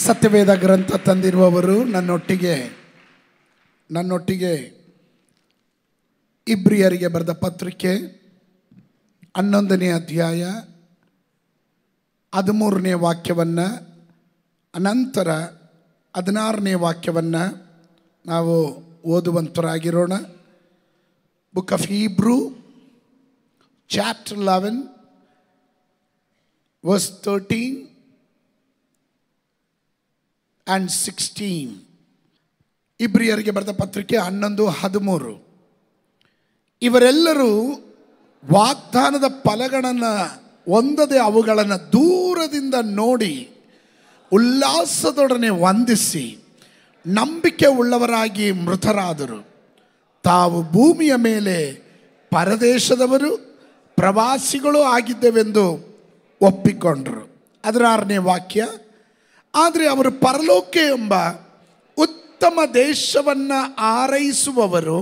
ಸತ್ಯವೇದ ಗ್ರಂಥ ತಂದಿರುವವರು ನನ್ನೊಟ್ಟಿಗೆ ಇಬ್ರಿಯರಿಗೆ ಬರೆದ ಪತ್ರಿಕೆ 11ನೇ ಅಧ್ಯಾಯ 13ನೇ ವಾಕ್ಯವನ್ನು ಅನಂತರ 16ನೇ ವಾಕ್ಯವನ್ನು ನಾವು ಓದುವಂತರಾಗಿರೋಣ. Book of Hebrew chapter 11 verse 13 and 16. ಇಬ್ರಿಯರಿಗೆ ಬರೆದ ಪತ್ರಿಕೆ 11:13. ಇವರೆಲ್ಲರೂ ವಾಗ್ದಾನದ ಫಲಗಳನ್ನು ಹೊಂದದೆ ಅವುಗಳನ್ನು ದೂರದಿಂದ ನೋಡಿ ಉಲ್ಲಾಸದೊಡನೆ ವಂದಿಸಿ ನಂಬಿಕೆ ಉಳ್ಳವರಾಗಿ ಮೃತರಾದರು. ತಾವು ಭೂಮಿಯ ಮೇಲೆ ಪರದೇಶದವರು ಪ್ರವಾಸಿಗಳು ಆಗಿದ್ದೆವೆಂದು ಒಪ್ಪಿಕೊಂಡರು. 16ನೇ ವಾಕ್ಯ. ಆದರೆ ಅವರು ಪರಲೋಕ ಎಂಬ ಉತ್ತಮ ದೇಶವನ್ನು ಆರೈಸುವವರು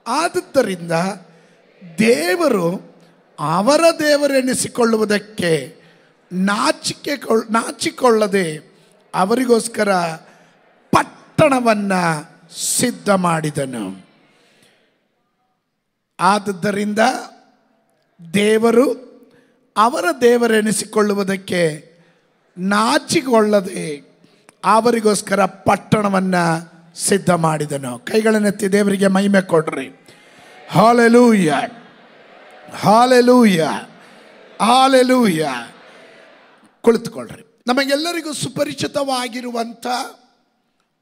ಆದುದರಿಂದ ದೇವರು ಅವರ ದೇವರೆನಿಸಿಕೊಳ್ಳುವುದಕ್ಕೆ ನಾಚಿಕೊಳ್ಳದೆ ಅವರಿಗೋಸ್ಕರ ಪಟ್ಟಣವನ್ನು ಸಿದ್ಧ ಮಾಡಿದನು. ಆದುದರಿಂದ ದೇವರು ಅವರ ದೇವರೆನಿಸಿಕೊಳ್ಳುವುದಕ್ಕೆ ನಾಚಿಕೊಳ್ಳದೆ ಅವರಿಗೋಸ್ಕರ ಪಟ್ಟಣವನ್ನು ಸಿದ್ಧ ಮಾಡಿದನು. ಕೈಗಳನ್ನೆತ್ತಿ ದೇವರಿಗೆ ಮಹಿಮೆ ಕೊಡ್ರಿ. Hallelujah, hallelujah, hallelujah. ಕುಳಿತುಕೊಳ್ಳ್ರಿ. ನಮಗೆಲ್ಲರಿಗೂ ಸುಪರಿಚಿತವಾಗಿರುವಂಥ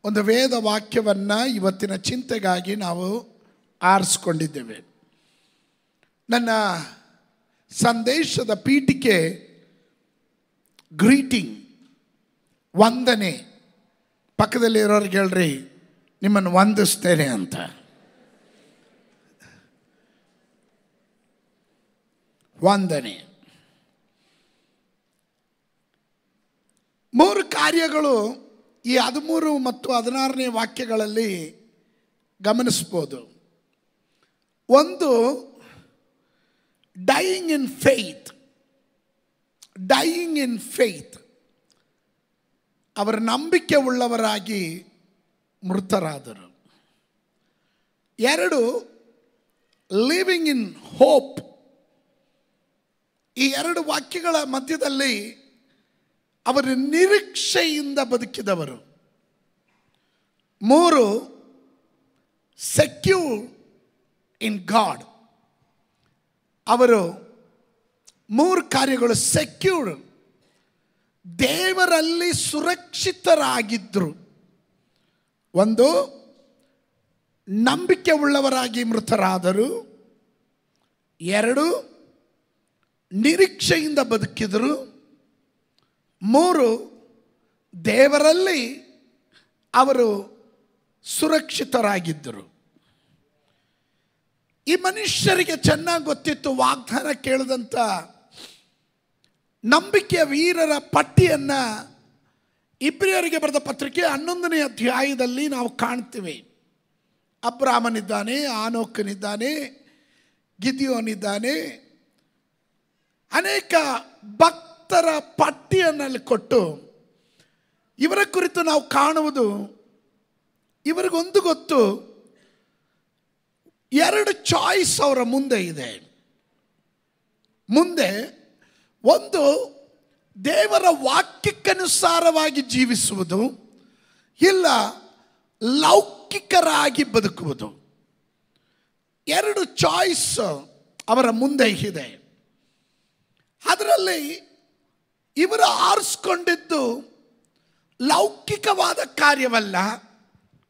ಒಂದು ವೇದ ವಾಕ್ಯವನ್ನು ಇವತ್ತಿನ ಚಿಂತೆಗಾಗಿ ನಾವು ಆರಿಸ್ಕೊಂಡಿದ್ದೇವೆ. ನನ್ನ ಸಂದೇಶದ ಪೀಠಿಕೆ ಗ್ರೀಟಿಂಗ್, ವಂದನೆ. ಪಕ್ಕದಲ್ಲಿ ಇರೋರಿಗೆ ಹೇಳ್ರಿ, ನಿಮ್ಮನ್ನು ವಂದಿಸ್ತೇನೆ ಅಂತ. ವಂದನೆ. 3 ಕಾರ್ಯಗಳು ಈ 13 ಮತ್ತು 16ನೇ ವಾಕ್ಯಗಳಲ್ಲಿ ಗಮನಿಸ್ಬೋದು. ಒಂದು, dying in faith. Dying in faith. ಅವರ ನಂಬಿಕೆ ಉಳ್ಳವರಾಗಿ ಮೃತರಾದರು. 2, ಲಿವಿಂಗ್ ಇನ್ ಹೋಪ್. ಈ 2 ವಾಕ್ಯಗಳ ಮಧ್ಯದಲ್ಲಿ ಅವರು ನಿರೀಕ್ಷೆಯಿಂದ ಬದುಕಿದವರು. 3, ಸೆಕ್ಯೂರ್ ಇನ್ ಗಾಡ್. ಅವರು 3 ಕಾರ್ಯಗಳು. ಸೆಕ್ಯೂರ್, ದೇವರಲ್ಲಿ ಸುರಕ್ಷಿತರಾಗಿದ್ದರು. 1, ನಂಬಿಕೆ ಉಳ್ಳವರಾಗಿ ಮೃತರಾದರು. 2, ನಿರೀಕ್ಷೆಯಿಂದ ಬದುಕಿದರು. 3, ದೇವರಲ್ಲಿ ಅವರು ಸುರಕ್ಷಿತರಾಗಿದ್ದರು. ಈ ಮನುಷ್ಯರಿಗೆ ಚೆನ್ನಾಗಿ ಗೊತ್ತಿತ್ತು, ವಾಗ್ದಾನ ಕೇಳಿದಂಥ ನಂಬಿಕೆಯ ವೀರರ ಪಟ್ಟಿಯನ್ನು ಇಬ್ರಿಯರಿಗೆ ಬರೆದ ಪತ್ರಿಕೆ 11ನೇ ಅಧ್ಯಾಯದಲ್ಲಿ ನಾವು ಕಾಣ್ತೀವಿ. ಅಬ್ರಾಮನಿದ್ದಾನೆ, ಆನೋಕನಿದ್ದಾನೆ, ಗಿದಿಯೋನಿದ್ದಾನೆ. ಅನೇಕ ಭಕ್ತರ ಪಟ್ಟಿಯನ್ನು ಕೊಟ್ಟು ಇವರ ಕುರಿತು ನಾವು ಕಾಣುವುದು, ಇವರಿಗೊಂದು ಗೊತ್ತು, 2 ಚಾಯ್ಸ್ ಅವರ ಮುಂದೆ ಇದೆ. ಮುಂದೆ ಒಂದು, ದೇವರ ವಾಕ್ಯಕ್ಕನುಸಾರವಾಗಿ ಜೀವಿಸುವುದು, ಇಲ್ಲ ಲೌಕಿಕರಾಗಿ ಬದುಕುವುದು. 2 ಚಾಯ್ಸ್ ಅವರ ಮುಂದೆ ಇದೆ. ಅದರಲ್ಲಿ ಇವರು ಆರಿಸ್ಕೊಂಡಿದ್ದು ಲೌಕಿಕವಾದ ಕಾರ್ಯವಲ್ಲ,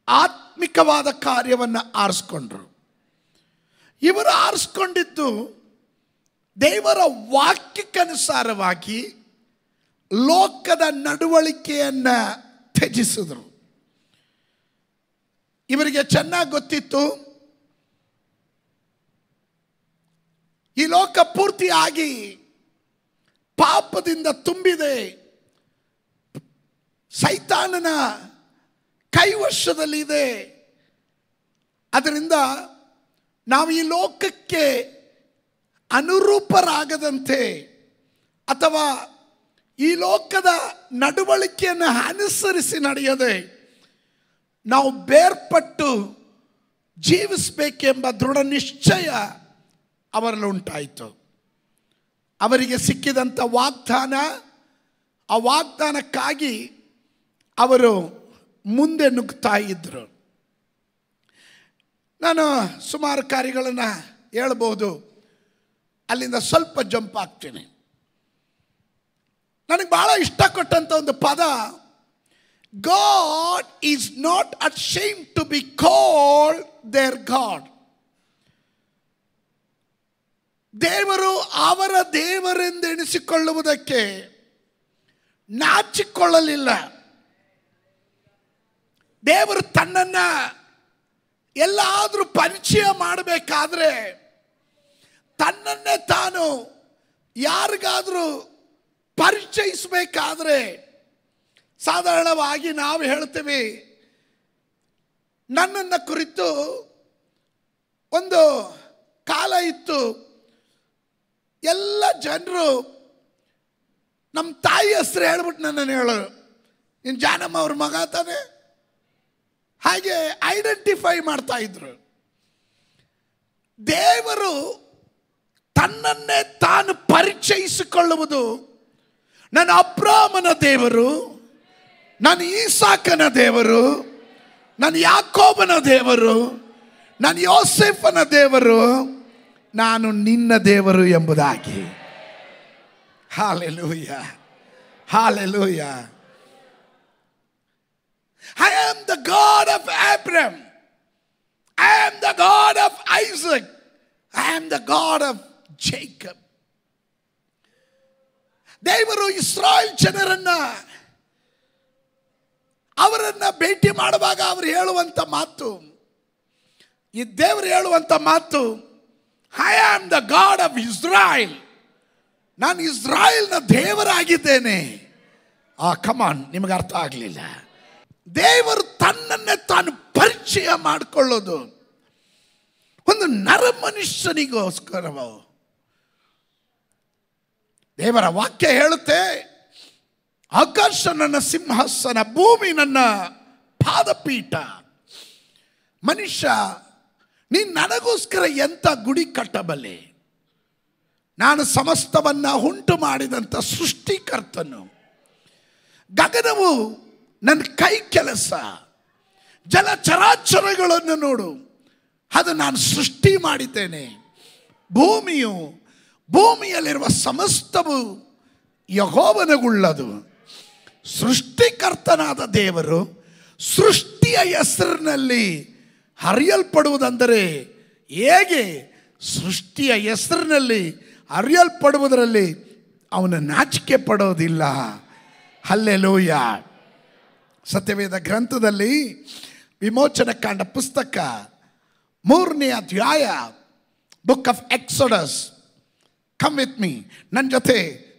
ಆತ್ಮಿಕವಾದ ಕಾರ್ಯವನ್ನು ಆರಿಸ್ಕೊಂಡ್ರು. ಇವರು ಆರಿಸ್ಕೊಂಡಿದ್ದು ದೇವರ ವಾಕ್ಯಕ್ಕನುಸಾರವಾಗಿ ಲೋಕದ ನಡವಳಿಕೆಯನ್ನು ತ್ಯಜಿಸಿದರು. ಇವರಿಗೆ ಚೆನ್ನಾಗಿ ಗೊತ್ತಿತ್ತು, ಈ ಲೋಕ ಪೂರ್ತಿಯಾಗಿ ಪಾಪದಿಂದ ತುಂಬಿದೆ, ಸೈತಾನನ ಕೈವಶದಲ್ಲಿದೆ. ಅದರಿಂದ ನಾವು ಈ ಲೋಕಕ್ಕೆ ಅನುರೂಪರಾಗದಂತೆ ಅಥವಾ ಈ ಲೋಕದ ನಡವಳಿಕೆಯನ್ನು ಅನುಸರಿಸಿ ನಡೆಯದೆ ನಾವು ಬೇರ್ಪಟ್ಟು ಜೀವಿಸಬೇಕೆಂಬ ದೃಢ ನಿಶ್ಚಯ ಅವರಲ್ಲಿ ಉಂಟಾಯಿತು. ಅವರಿಗೆ ಸಿಕ್ಕಿದಂಥ ವಾಗ್ದಾನ, ಆ ವಾಗ್ದಾನಕ್ಕಾಗಿ ಅವರು ಮುಂದೆ ನುಗ್ತಾ ಇದ್ದರು. ನಾನು ಸುಮಾರು ಕಾರ್ಯಗಳನ್ನು ಹೇಳ್ಬೋದು, ಅಲ್ಲಿಂದ ಸ್ವಲ್ಪ ಜಂಪ್ ಆಗ್ತೀನಿ. ನನಗೆ ಬಹಳ ಇಷ್ಟಪಟ್ಟಂಥ ಒಂದು ಪದ, God is not ashamed to be called their God. ದೇವರು ಅವರ ದೇವರೆಂದೆಣಿಸಿಕೊಳ್ಳುವುದಕ್ಕೆ ನಾಚಿಕೊಳ್ಳಲಿಲ್ಲ. ದೇವರು ತನ್ನನ್ನು ಎಲ್ಲಾದರೂ ಪರಿಚಯ ಮಾಡಬೇಕಾದ್ರೆ, ತನ್ನನ್ನೇ ತಾನು ಯಾರಿಗಾದರೂ ಪರಿಚಯಿಸಬೇಕಾದ್ರೆ, ಸಾಧಾರಣವಾಗಿ ನಾವು ಹೇಳ್ತೀವಿ, ನನ್ನನ್ನು ಕುರಿತು ಒಂದು ಕಾಲ ಇತ್ತು, ಎಲ್ಲ ಜನರು ನಮ್ಮ ತಾಯಿ ಹೆಸರು ಹೇಳ್ಬಿಟ್ಟು ನನ್ನನ್ನು ಹೇಳೋರು, ನೀನು ಜಾನಮ್ಮ ಅವ್ರ ಮಗ ತಾನೆ, ಹಾಗೆ ಐಡೆಂಟಿಫೈ ಮಾಡ್ತಾ ಇದ್ರು. ದೇವರು ತನ್ನನ್ನೇ ತಾನು ಪರಿಚಯಿಸಿಕೊಳ್ಳುವುದು, ನನ್ನ ಅಬ್ರಾಮನ ದೇವರು, ನನ್ನ ಈಸಾಕನ ದೇವರು, ನನ್ನ ಯಾಕೋಬನ ದೇವರು, ನನ್ನ ಯೋಸೇಫನ ದೇವರು, ನಾನು ನಿನ್ನ ದೇವರು ಎಂಬುದಾಗಿ. Hallelujah. Hallelujah. I am the God of Abraham. I am the God of Isaac. I am the God of Jacob. ದೇವರು ಇಸ್ರಾಯೇಲ್ ಜನರನ್ನ ಅವರನ್ನ ಭೇಟಿ ಮಾಡುವಾಗ ಅವರು ಹೇಳುವಂತ ಮಾತು, ಈ ದೇವರು ಹೇಳುವಂತ ಮಾತು, I am the god of Israel. ನಾನು ಇಸ್ರಾಯೇಲ್ನ ದೇವರಾಗಿದ್ದೇನೆ. ಕಮಾನ್, ನಿಮಗೆ ಅರ್ಥ ಆಗಲಿಲ್ಲ. ದೇವರು ತನ್ನನ್ನೇ ತಾನು ಪರಿಚಯ ಮಾಡಿಕೊಳ್ಳೋದು ಒಂದು ನರ ಮನುಷ್ಯನಿಗೋಸ್ಕರವೋ. ದೇವರ ವಾಕ್ಯ ಹೇಳುತ್ತೆ, ಆಕಾಶ ನನ್ನ ಸಿಂಹಾಸನ, ಭೂಮಿ ನನ್ನ ಪಾದಪೀಠ. ಮನುಷ್ಯ, ನೀನು ನನಗೋಸ್ಕರ ಎಂಥ ಗುಡಿ ಕಟ್ಟಬಲ್ಲೆ? ನಾನು ಸಮಸ್ತವನ್ನ ಉಂಟು ಮಾಡಿದಂಥ ಸೃಷ್ಟಿಕರ್ತನು. ಗಗನವು ನನ್ನ ಕೈ ಕೆಲಸ. ಜಲಚರಾಚರಗಳನ್ನು ನೋಡು, ಅದು ನಾನು ಸೃಷ್ಟಿ ಮಾಡಿದ್ದೇನೆ. ಭೂಮಿಯು, ಭೂಮಿಯಲ್ಲಿರುವ ಸಮಸ್ತವು ಯೆಹೋವನಿಗುಳ್ಳದು. ಸೃಷ್ಟಿಕರ್ತನಾದ ದೇವರು ಸೃಷ್ಟಿಯ ಹೆಸರಿನಲ್ಲಿ ಹರಿಯಲ್ಪಡುವುದಂದರೆ ಹೇಗೆ? ಸೃಷ್ಟಿಯ ಹೆಸರಿನಲ್ಲಿ ಹರಿಯಲ್ಪಡುವುದರಲ್ಲಿ ಅವನು ನಾಚಿಕೆ ಪಡೋದಿಲ್ಲ. ಹಲ್ಲೆಲೂಯ. ಸತ್ಯವೇದ ಗ್ರಂಥದಲ್ಲಿ ವಿಮೋಚನಕಾಂಡ ಪುಸ್ತಕ 3ನೇ ಅಧ್ಯಾಯ, book of Exodus. Come with me, ನನ್ನ ಜೊತೆ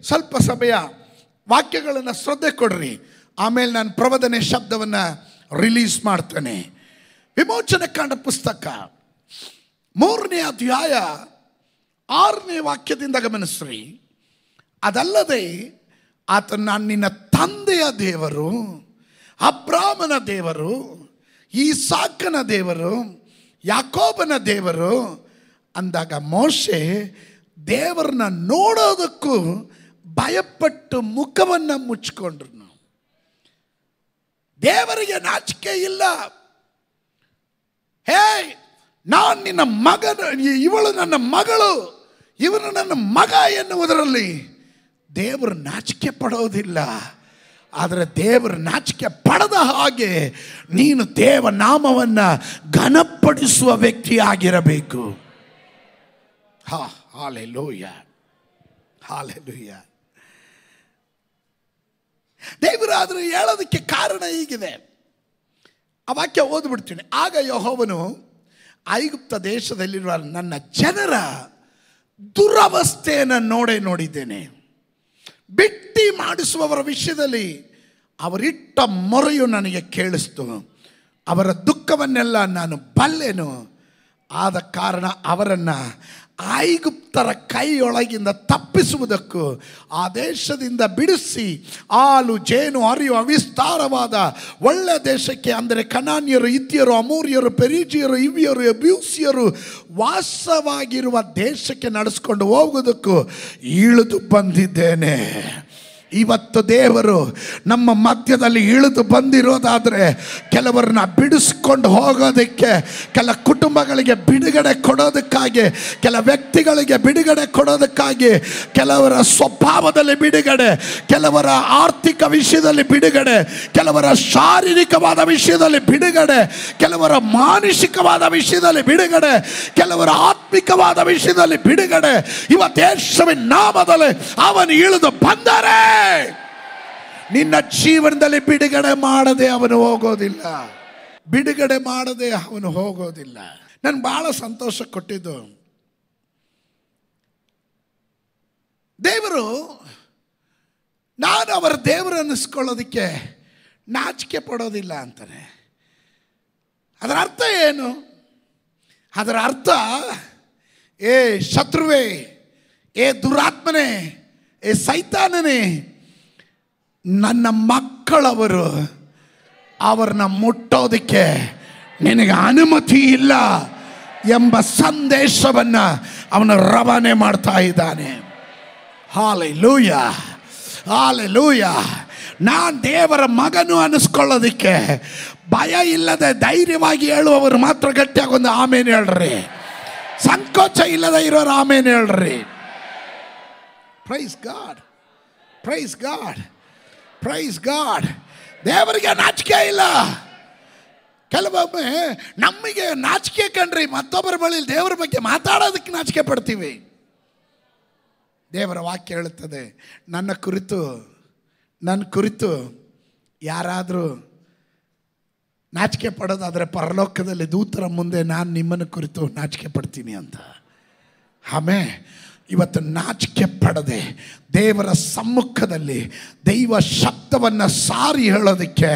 ಸ್ವಲ್ಪ ಸಮಯ ವಾಕ್ಯಗಳನ್ನು ಶ್ರದ್ಧೆ ಕೊಡ್ರಿ, ಆಮೇಲೆ ನಾನು ಪ್ರವದನೆ ಶಬ್ದವನ್ನು ರಿಲೀಸ್ ಮಾಡ್ತೇನೆ. ವಿಮೋಚನಕಾಂಡ ಪುಸ್ತಕ 3ನೇ ಅಧ್ಯಾಯ 6ನೇ ವಾಕ್ಯದಿಂದ ಗಮನಿಸ್ರಿ. ಅದಲ್ಲದೆ ಆತ ನಾನು ನಿನ್ನ ತಂದೆಯ ದೇವರು, ಅಬ್ರಾಮನ ದೇವರು, ಈಸಾಕನ ದೇವರು, ಯಾಕೋಬನ ದೇವರು ಅಂದಾಗ ಮೋಶೆ ದೇವರನ್ನ ನೋಡೋದಕ್ಕೂ ಭಯಪಟ್ಟು ಮುಖವನ್ನು ಮುಚ್ಕೊಂಡ್ರು. ದೇವರಿಗೆ ನಾಚಿಕೆ ಇಲ್ಲ. ಹೇ, ನಾನು ನಿನ್ನ ಮಗನ, ಇವಳು ನನ್ನ ಮಗಳು, ಇವನು ನನ್ನ ಮಗ ಎನ್ನುವುದರಲ್ಲಿ ದೇವರು ನಾಚಿಕೆ ಪಡೋದಿಲ್ಲ. ಆದರೆ ದೇವರು ನಾಚಿಕೆ ಪಡದ ಹಾಗೆ ನೀನು ದೇವನಾಮವನ್ನು ಘನಪಡಿಸುವ ವ್ಯಕ್ತಿಯಾಗಿರಬೇಕು. Hallelujah, hallelujah. ದೇವರಾದರೂ ಹೇಳೋದಕ್ಕೆ ಕಾರಣ ಹೀಗಿದೆ. ಆ ವಾಕ್ಯ ಓದ್ಬಿಡ್ತೀನಿ. ಆಗ ಯೆಹೋವನು ಐಗುಪ್ತ ದೇಶದಲ್ಲಿರುವ ನನ್ನ ಜನರ ದುರವಸ್ಥೆಯನ್ನು ನೋಡಿದ್ದೇನೆ. ಬಿಟ್ಟಿ ಮಾಡಿಸುವವರ ವಿಷಯದಲ್ಲಿ ಅವರಿಟ್ಟ ಮೊರೆಯು ನನಗೆ ಕೇಳಿಸ್ತು. ಅವರ ದುಃಖವನ್ನೆಲ್ಲ ನಾನು ಬಲ್ಲೆನು. ಆದ ಕಾರಣ ಅವರನ್ನು ಐಗುಪ್ತರ ಕೈಯೊಳಗಿಂದ ತಪ್ಪಿಸುವುದಕ್ಕೂ ಆ ದೇಶದಿಂದ ಬಿಡಿಸಿ ಹಾಲು ಜೇನು ಹರಿಯುವ ವಿಸ್ತಾರವಾದ ಒಳ್ಳೆ ದೇಶಕ್ಕೆ, ಅಂದರೆ ಕನಾನ್ಯರು, ಹಿತ್ತಿಯರು, ಅಮೋರಿಯರು, ಪೆರಿಜಿಯರು, ಹಿವ್ಯರು, ಯೆಬೂಸಿಯರು ವಾಸವಾಗಿರುವ ದೇಶಕ್ಕೆ ನಡೆಸ್ಕೊಂಡು ಹೋಗುವುದಕ್ಕೂ ಇಳಿದು ಬಂದಿದ್ದೇನೆ. ಇವತ್ತು ದೇವರು ನಮ್ಮ ಮಧ್ಯದಲ್ಲಿ ಇಳಿದು ಬಂದಿರೋದಾದರೆ ಕೆಲವರನ್ನ ಬಿಡಿಸ್ಕೊಂಡು ಹೋಗೋದಕ್ಕೆ, ಕೆಲ ಕುಟುಂಬಗಳಿಗೆ ಬಿಡುಗಡೆ ಕೊಡೋದಕ್ಕಾಗಿ, ಕೆಲ ವ್ಯಕ್ತಿಗಳಿಗೆ ಬಿಡುಗಡೆ ಕೊಡೋದಕ್ಕಾಗಿ, ಕೆಲವರ ಸ್ವಭಾವದಲ್ಲಿ ಬಿಡುಗಡೆ, ಕೆಲವರ ಆರ್ಥಿಕ ವಿಷಯದಲ್ಲಿ ಬಿಡುಗಡೆ, ಕೆಲವರ ಶಾರೀರಿಕವಾದ ವಿಷಯದಲ್ಲಿ ಬಿಡುಗಡೆ, ಕೆಲವರ ಮಾನಸಿಕವಾದ ವಿಷಯದಲ್ಲಿ ಬಿಡುಗಡೆ, ಕೆಲವರ ಆತ್ಮಿಕವಾದ ವಿಷಯದಲ್ಲಿ ಬಿಡುಗಡೆ. ಇವತ್ತು ಯೇಸುವಿನ ನಾಮದಲ್ಲಿ ಅವನು ಇಳಿದು ಬಂದರೆ ನಿನ್ನ ಜೀವನದಲ್ಲಿ ಬಿಡುಗಡೆ ಮಾಡದೆ ಅವನು ಹೋಗೋದಿಲ್ಲ. ಬಿಡುಗಡೆ ಮಾಡದೆ ಅವನು ಹೋಗೋದಿಲ್ಲ. ನನ್ಗೆ ಬಹಳ ಸಂತೋಷ ಕೊಟ್ಟಿದ್ದು, ದೇವರು, ನಾನು ಅವರ ದೇವರು ಅನ್ನಿಸ್ಕೊಳ್ಳೋದಕ್ಕೆ ನಾಚಿಕೆ ಪಡೋದಿಲ್ಲ ಅಂತಾನೆ. ಅದರ ಅರ್ಥ ಏನು? ಅದರ ಅರ್ಥ, ಏ ಶತ್ರುವೇ, ಏ ದುರಾತ್ಮನೇ, ಏ ಸೈತಾನನೇ, ನನ್ನ ಮಕ್ಕಳವರು, ಅವ್ರನ್ನ ಮುಟ್ಟೋದಕ್ಕೆ ನಿನಗೆ ಅನುಮತಿ ಇಲ್ಲ ಎಂಬ ಸಂದೇಶವನ್ನು ಅವನು ರವಾನೆ ಮಾಡ್ತಾ ಇದ್ದಾನೆ. Hallelujah, hallelujah. ನಾನು ದೇವರ ಮಗನು ಅನ್ನಿಸ್ಕೊಳ್ಳೋದಕ್ಕೆ ಭಯ ಇಲ್ಲದೆ ಧೈರ್ಯವಾಗಿ ಹೇಳುವವರು ಮಾತ್ರ ಗಟ್ಟಿಯಾಗಿ ಒಂದು ಆಮೇಲೆ ಹೇಳ್ರಿ. ಸಂಕೋಚ ಇಲ್ಲದೆ ಇರೋರು ಆಮೇಲೆ ಹೇಳ್ರಿ. Praise God, praise God, praise God. ದೇವರಿಗೆ ನಾಚಿಕೆ ಇಲ್ಲ. ಕೆಲವೊಮ್ಮೆ ನಮಗೆ ನಾಚಿಕೆ ಕಂಡ್ರಿ, ಮತ್ತೊಬ್ಬರ ಬಳಿ ದೇವರ ಬಗ್ಗೆ ಮಾತಾಡೋದಕ್ಕೆ ನಾಚಿಕೆ ಪಡ್ತೀವಿ. ದೇವರ ವಾಕ್ಯ ಹೇಳುತ್ತದೆ, ನನ್ನ ಕುರಿತು ಯಾರಾದರೂ ನಾಚಿಕೆ ಪಡೋದಾದರೆ ಪರಲೋಕದಲ್ಲಿ ದೂತರ ಮುಂದೆ ನಾನು ನಿಮ್ಮನ್ನು ಕುರಿತು ನಾಚಿಕೆ ಪಡ್ತೀನಿ ಅಂತ. ಆಮೇಲೆ ಇವತ್ತು ನಾಚಿಕೆ ಪಡದೆ ದೇವರ ಸಮ್ಮುಖದಲ್ಲಿ ದೈವ ಶಬ್ದವನ್ನು ಸಾರಿ ಹೇಳೋದಕ್ಕೆ,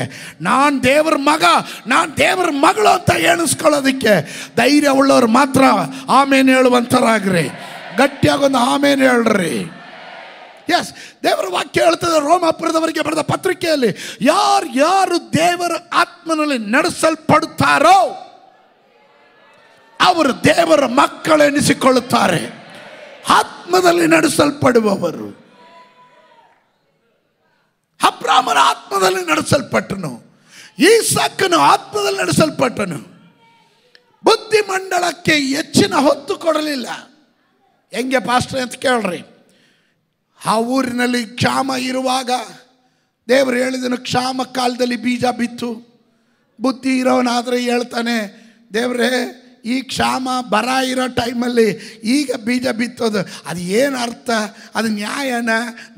ನಾನು ದೇವರ ಮಗ, ನಾನು ದೇವರ ಮಗಳು ಅಂತ ಎಣಿಸ್ಕೊಳ್ಳೋದಕ್ಕೆ ಧೈರ್ಯ ಉಳ್ಳವ್ರು ಮಾತ್ರ ಆಮೇಲೆ ಹೇಳುವಂಥರಾಗ್ರಿ. ಗಟ್ಟಿಯಾಗೊಂದು ಆಮೇಲೆ ಹೇಳ್ರಿ. ಎಸ್, ದೇವರ ವಾಕ್ಯ ಹೇಳ್ತದೆ ರೋಮಾಪುರದವರಿಗೆ ಬರೆದ ಪತ್ರಿಕೆಯಲ್ಲಿ, ಯಾರು ದೇವರ ಆತ್ಮನಲ್ಲಿ ನಡೆಸಲ್ಪಡುತ್ತಾರೋ ಅವರು ದೇವರ ಮಕ್ಕಳೆನಿಸಿಕೊಳ್ಳುತ್ತಾರೆ. ಆತ್ಮದಲ್ಲಿ ನಡೆಸಲ್ಪಡುವವರು. ಅಬ್ರಾಮನ ಆತ್ಮದಲ್ಲಿ ನಡೆಸಲ್ಪಟ್ಟನು, ಈಸಾಕನು ಆತ್ಮದಲ್ಲಿ ನಡೆಸಲ್ಪಟ್ಟನು. ಬುದ್ಧಿಮಂಡಲಕ್ಕೆ ಹೆಚ್ಚಿನ ಹೊತ್ತು ಕೊಡಲಿಲ್ಲ. ಹೆಂಗೆ ಪಾಸ್ಟರ್ ಅಂತ ಕೇಳ್ರಿ. ಆ ಊರಿನಲ್ಲಿ ಕ್ಷಾಮ ಇರುವಾಗ ದೇವರು ಹೇಳಿದನು, ಕ್ಷಾಮ ಕಾಲದಲ್ಲಿ ಬೀಜ ಬಿತ್ತು. ಬುದ್ಧಿ ಇರೋನಾದರೆ ಹೇಳ್ತಾನೆ, ದೇವರೇ ಈ ಕ್ಷಾಮ ಬರ ಇರೋ ಟೈಮಲ್ಲಿ ಈಗ ಬೀಜ ಬಿತ್ತೋದು ಅದು ಏನು ಅರ್ಥ? ಅದು ನ್ಯಾಯನ?